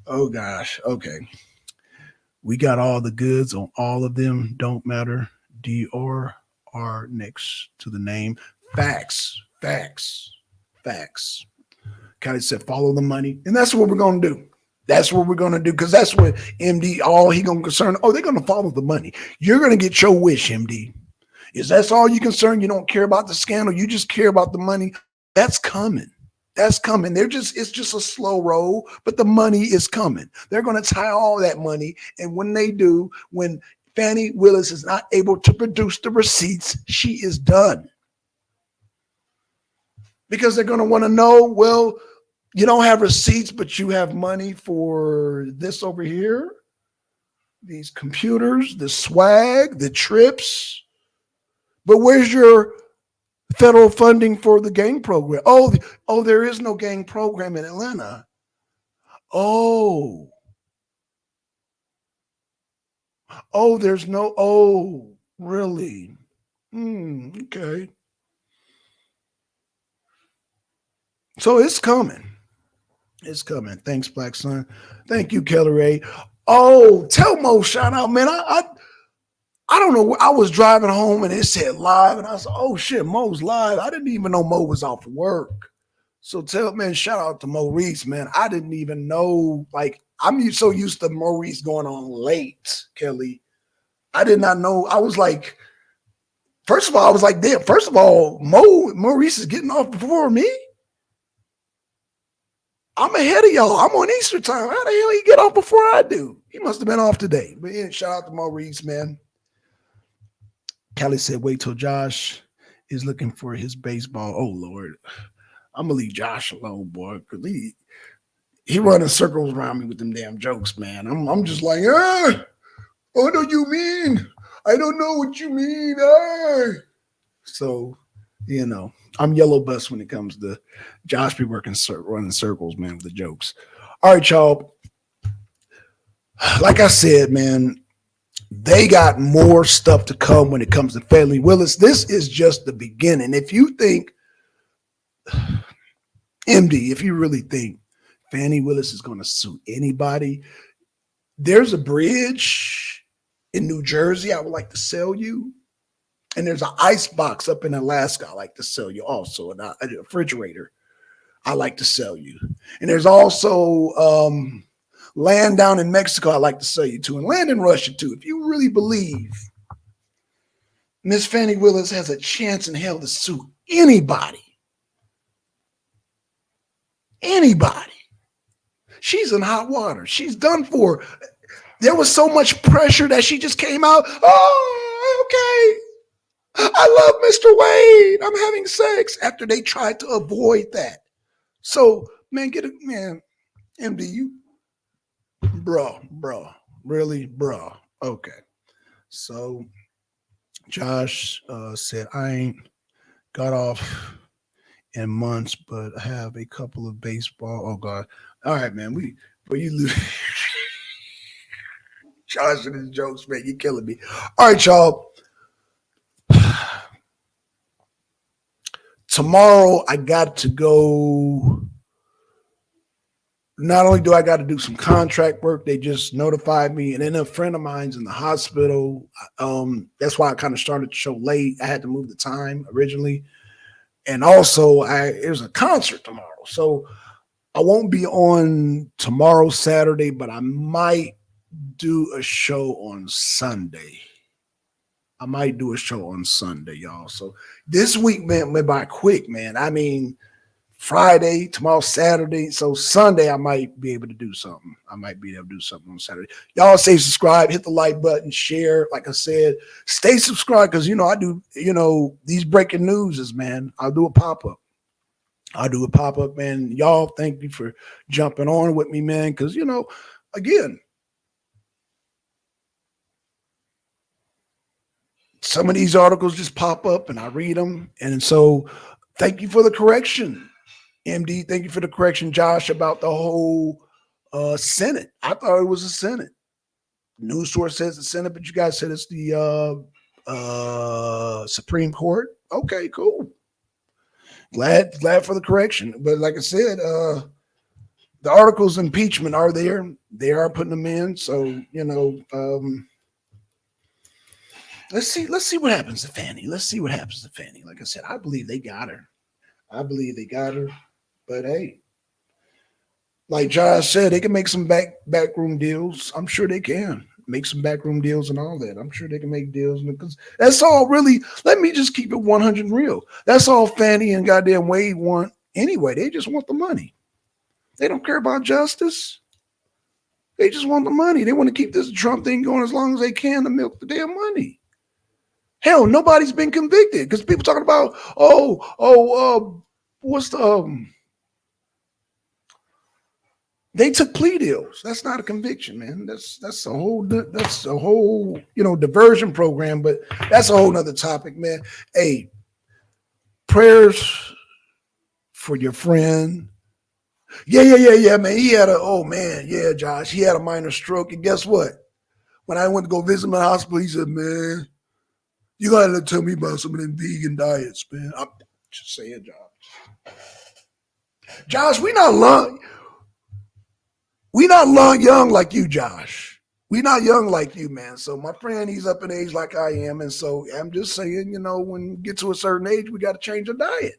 Oh, gosh. Okay. We got all the goods on all of them. Don't matter. DR are next to the name. Facts. Kind of said, follow the money. And that's what we're going to do. That's what we're going to do. Because that's what MD, all he going to concern. Oh, they're going to follow the money. You're going to get your wish, MD. Is that's all you concern? You don't care about the scandal. You just care about the money. That's coming. It's just a slow roll, but the money is coming. They're going to tie all that money. And when they do, when Fani Willis is not able to produce the receipts, she is done. Because they're going to want to know, well, you don't have receipts, but you have money for this over here, these computers, the swag, the trips. But where's your federal funding for the gang program? Oh, there is no gang program in Atlanta. Oh, there's no, really? Okay. So it's coming. It's coming. Thanks, Black Sun. Thank you, Kelly Ray. Oh, tell Mo shout out, man. I don't know. I was driving home and it said live, and I was like, oh shit, Mo's live. I didn't even know Mo was off work. So shout out to Maurice, man. I didn't even know. Like, I'm so used to Maurice going on late, Kelly. I did not know. I was like, first of all, damn, Maurice is getting off before me. I'm ahead of y'all. I'm on Easter time. How the hell he get off before I do? He must have been off today. But yeah, shout out to Maurice, man. Kelly said, wait till Josh is looking for his baseball. Oh, Lord. I'm going to leave Josh alone, boy, because he running circles around me with them damn jokes, man. I'm just like, what do you mean? I don't know what you mean. So, I'm yellow bus when it comes to Josh be running circles, man, with the jokes. All right, y'all. Like I said, man, they got more stuff to come when it comes to Fani Willis. This is just the beginning. If you think, MD, if you really think Fani Willis is going to sue anybody, there's a bridge in New Jersey I would like to sell you. And there's an ice box up in Alaska I like to sell you also, and a refrigerator. I like to sell you. And there's also land down in Mexico I like to sell you to, and land in Russia too. If you really believe Miss Fani Willis has a chance in hell to sue anybody, she's in hot water. She's done for. There was so much pressure that she just came out. Oh, okay. I love Mr. Wade. I'm having sex after they tried to avoid that. So, man, MD, you, bro, really, bro. Okay. So, Josh said, I ain't got off in months, but I have a couple of baseball. Oh, God. All right, man. But you lose. Josh and his jokes, man. You're killing me. All right, y'all. Tomorrow, I got to go. Not only do I got to do some contract work, they just notified me, and then a friend of mine's in the hospital. That's why I kind of started the show late. I had to move the time originally, and also there's a concert tomorrow, so I won't be on tomorrow, Saturday, but I might do a show on Sunday. Y'all. So this week, man, went by quick, man. I mean, Friday, tomorrow, Saturday. So Sunday, I might be able to do something. On Saturday. Y'all stay subscribed, hit the like button, share. Like I said, stay subscribed because, I do, these breaking news man. I'll do a pop-up. Man. Y'all, thank you for jumping on with me, man. Because, again, some of these articles just pop up and I read them. And so thank you for the correction, MD. Thank you for the correction, Josh, about the whole Senate. I thought it was the Senate. News source says the Senate, but you guys said it's the Supreme Court. Okay, cool. Glad for the correction. But like I said, the articles of impeachment are there. They are putting them in. So, let's see what happens to Fani. Like I said, I believe they got her. But hey, like Josh said, they can make some backroom deals. I'm sure they can make some backroom deals and all that. I'm sure they can make deals because that's all really. Let me just keep it 100 real. That's all Fani and goddamn Wade want anyway. They just want the money. They don't care about justice. They just want the money. They want to keep this Trump thing going as long as they can to milk the damn money. Hell, nobody's been convicted because people talking about, what's the they took plea deals. That's not a conviction, man. That's a whole diversion program, but that's a whole nother topic, man. Hey, prayers for your friend. Yeah, man. Josh, he had a minor stroke, and guess what? When I went to go visit him in the hospital, he said, man, you gotta tell me about some of them vegan diets, man. I'm just saying, Josh. Josh, we not young like you, Josh. We not young like you, man. So my friend, he's up in age like I am, and so I'm just saying, when we get to a certain age, we got to change the diet.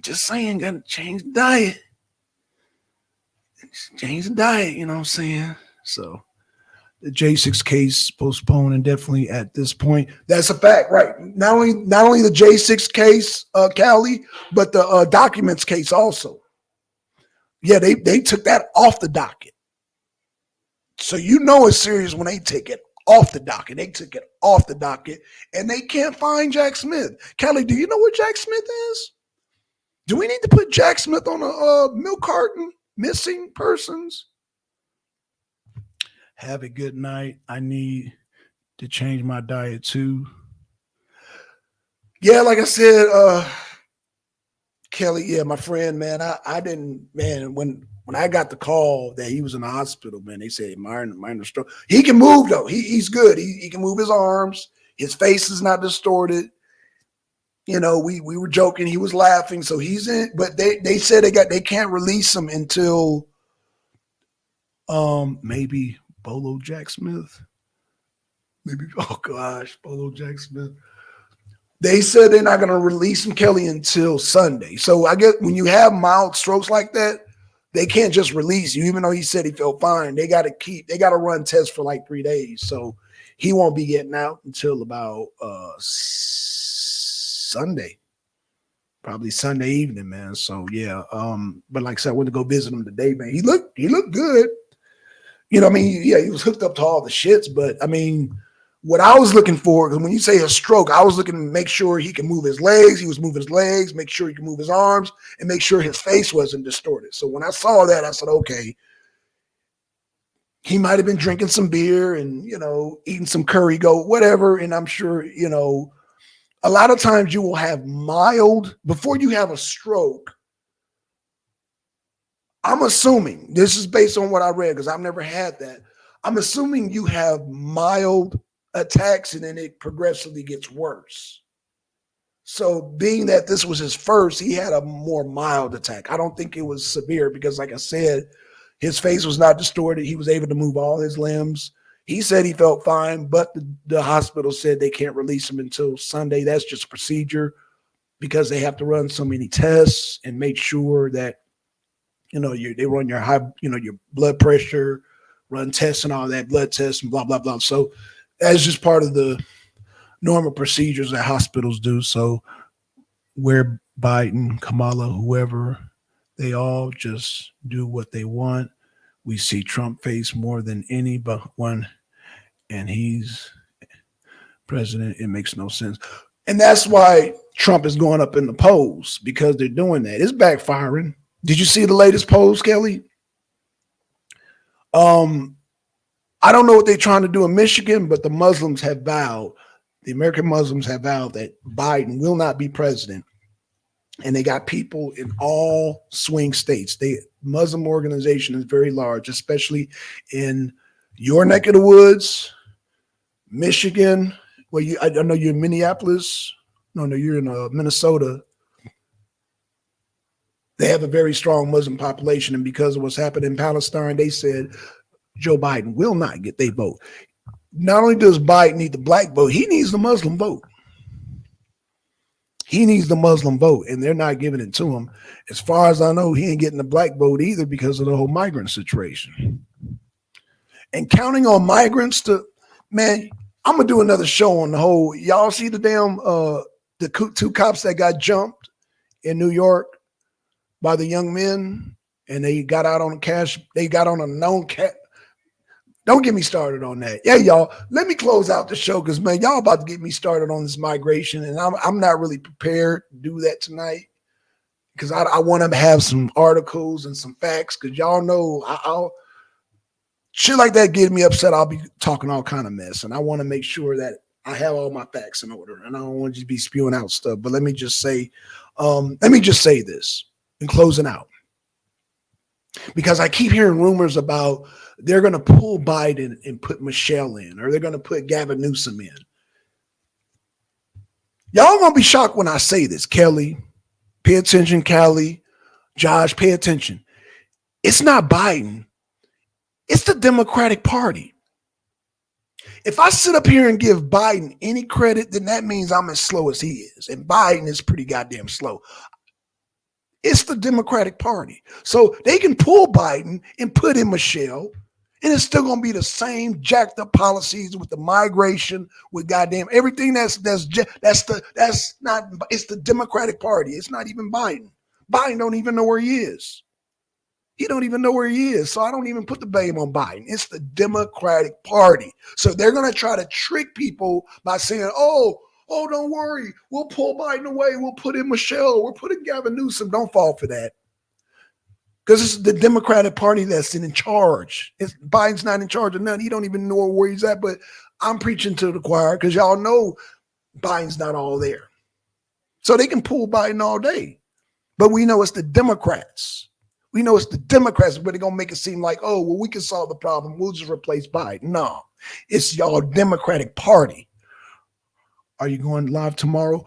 Just saying, got to change the diet. You know what I'm saying? So. The J6 case postponed indefinitely at this point. That's a fact, right? Not only the J6 case, Callie, but the documents case also. Yeah, they took that off the docket. So it's serious when they take it off the docket. They took it off the docket, and they can't find Jack Smith. Callie, do you know where Jack Smith is? Do we need to put Jack Smith on a milk carton? Missing persons? Have a good night. I need to change my diet too. Yeah, like I said, Kelly, yeah, my friend, man, I didn't, man, when I got the call that he was in the hospital, man, they said minor stroke. He can move though. He's good. He can move his arms. His face is not distorted. We were joking. He was laughing. So he's in, but they said they can't release him until maybe Bolo Jack Smith. Maybe, oh gosh, Bolo Jack Smith. They said they're not going to release him, Kelly, until Sunday. So I guess when you have mild strokes like that, they can't just release you, even though he said he felt fine. They got to run tests for like 3 days. So he won't be getting out until about Sunday, probably Sunday evening, man. So yeah. But like I said, I went to go visit him today, man. He looked good. You know what I mean? Yeah, he was hooked up to all the shits, but I mean, what I was looking for, because when you say a stroke, I was looking to make sure he can move his legs. He was moving his legs, make sure he can move his arms, and make sure his face wasn't distorted. So when I saw that, I said, okay, he might have been drinking some beer and, eating some curry goat, whatever. And I'm sure, a lot of times you will have mild, before you have a stroke, I'm assuming, this is based on what I read, because I've never had that. I'm assuming you have mild attacks and then it progressively gets worse. So being that this was his first, he had a more mild attack. I don't think it was severe because, like I said, his face was not distorted. He was able to move all his limbs. He said he felt fine, but the hospital said they can't release him until Sunday. That's just a procedure because they have to run so many tests and make sure that, they run your your blood pressure, run tests and all that, blood tests and blah, blah, blah. So that's just part of the normal procedures that hospitals do. So where Biden, Kamala, whoever, they all just do what they want. We see Trump face more than any but one, and he's president. It makes no sense. And that's why Trump is going up in the polls, because they're doing that. It's backfiring. Did you see the latest polls, Kelly? I don't know what they're trying to do in Michigan, but the American Muslims have vowed that Biden will not be president. And they got people in all swing states. The Muslim organization is very large, especially in your neck of the woods, Michigan. Well, I know you're in Minneapolis. No, you're in Minnesota. They have a very strong Muslim population. And because of what's happened in Palestine, they said Joe Biden will not get their vote. Not only does Biden need the black vote, he needs the Muslim vote. He needs the Muslim vote, and they're not giving it to him. As far as I know, he ain't getting the black vote either because of the whole migrant situation. And counting on migrants man, I'm going to do another show on the whole. Y'all see the damn, the 2 cops that got jumped in New York by the young men, and they got out on cash. They got on a known cat. Don't get me started on that. Yeah, y'all, let me close out the show because, man, y'all about to get me started on this migration, and I'm not really prepared to do that tonight because I want to have some articles and some facts because y'all know I'll shit like that get me upset. I'll be talking all kind of mess, and I want to make sure that I have all my facts in order, and I don't want to just be spewing out stuff. But let me just say this in closing out, because I keep hearing rumors about they're going to pull Biden and put Michelle in, or they're going to put Gavin Newsom in. Y'all going to be shocked when I say this. Kelly, pay attention. Kelly, Josh, pay attention. It's not Biden. It's the Democratic Party. If I sit up here and give Biden any credit, then that means I'm as slow as he is. And Biden is pretty goddamn slow. It's the Democratic Party. So they can pull Biden and put in Michelle, and it's still going to be the same jacked up policies with the migration, with goddamn everything it's the Democratic Party. It's not even Biden. Biden don't even know where he is. He don't even know where he is. So I don't even put the blame on Biden. It's the Democratic Party. So they're going to try to trick people by saying, oh, don't worry. We'll pull Biden away. We'll put in Michelle. We're putting Gavin Newsom. Don't fall for that. Because it's the Democratic Party that's in charge. Biden's not in charge of nothing. He don't even know where he's at. But I'm preaching to the choir because y'all know Biden's not all there. So they can pull Biden all day. But we know it's the Democrats. We know it's the Democrats, but they're going to make it seem like, oh, well, we can solve the problem. We'll just replace Biden. No, it's y'all Democratic Party. Are you going live tomorrow?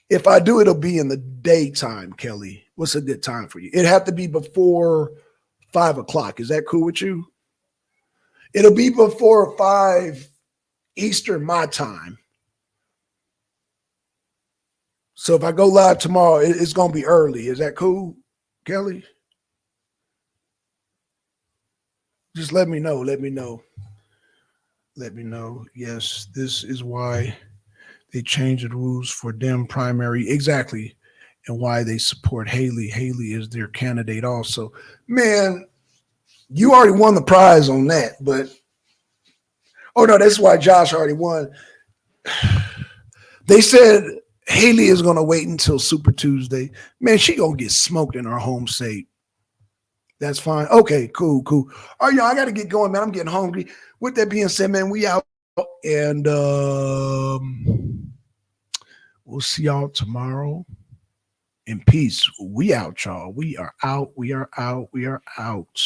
If I do, it'll be in the daytime, Kelly. What's a good time for you? It'd have to be before 5 o'clock. Is that cool with you? It'll be before 5 Eastern my time. So if I go live tomorrow, it's gonna be early. Is that cool, Kelly? Just let me know. Let me know. Let me know. Yes, this is why they changed the rules for them primary. Exactly. And why they support Haley. Haley is their candidate also. Man, you already won the prize on that, but oh no, that's why Josh already won. They said Haley is gonna wait until Super Tuesday. Man, she gonna get smoked in her home state. That's fine. Okay, cool. All right, y'all, I gotta get going, man. I'm getting hungry. With that being said, man, we out and we'll see y'all tomorrow. In peace. We out, y'all. We are out. We are out. We are out.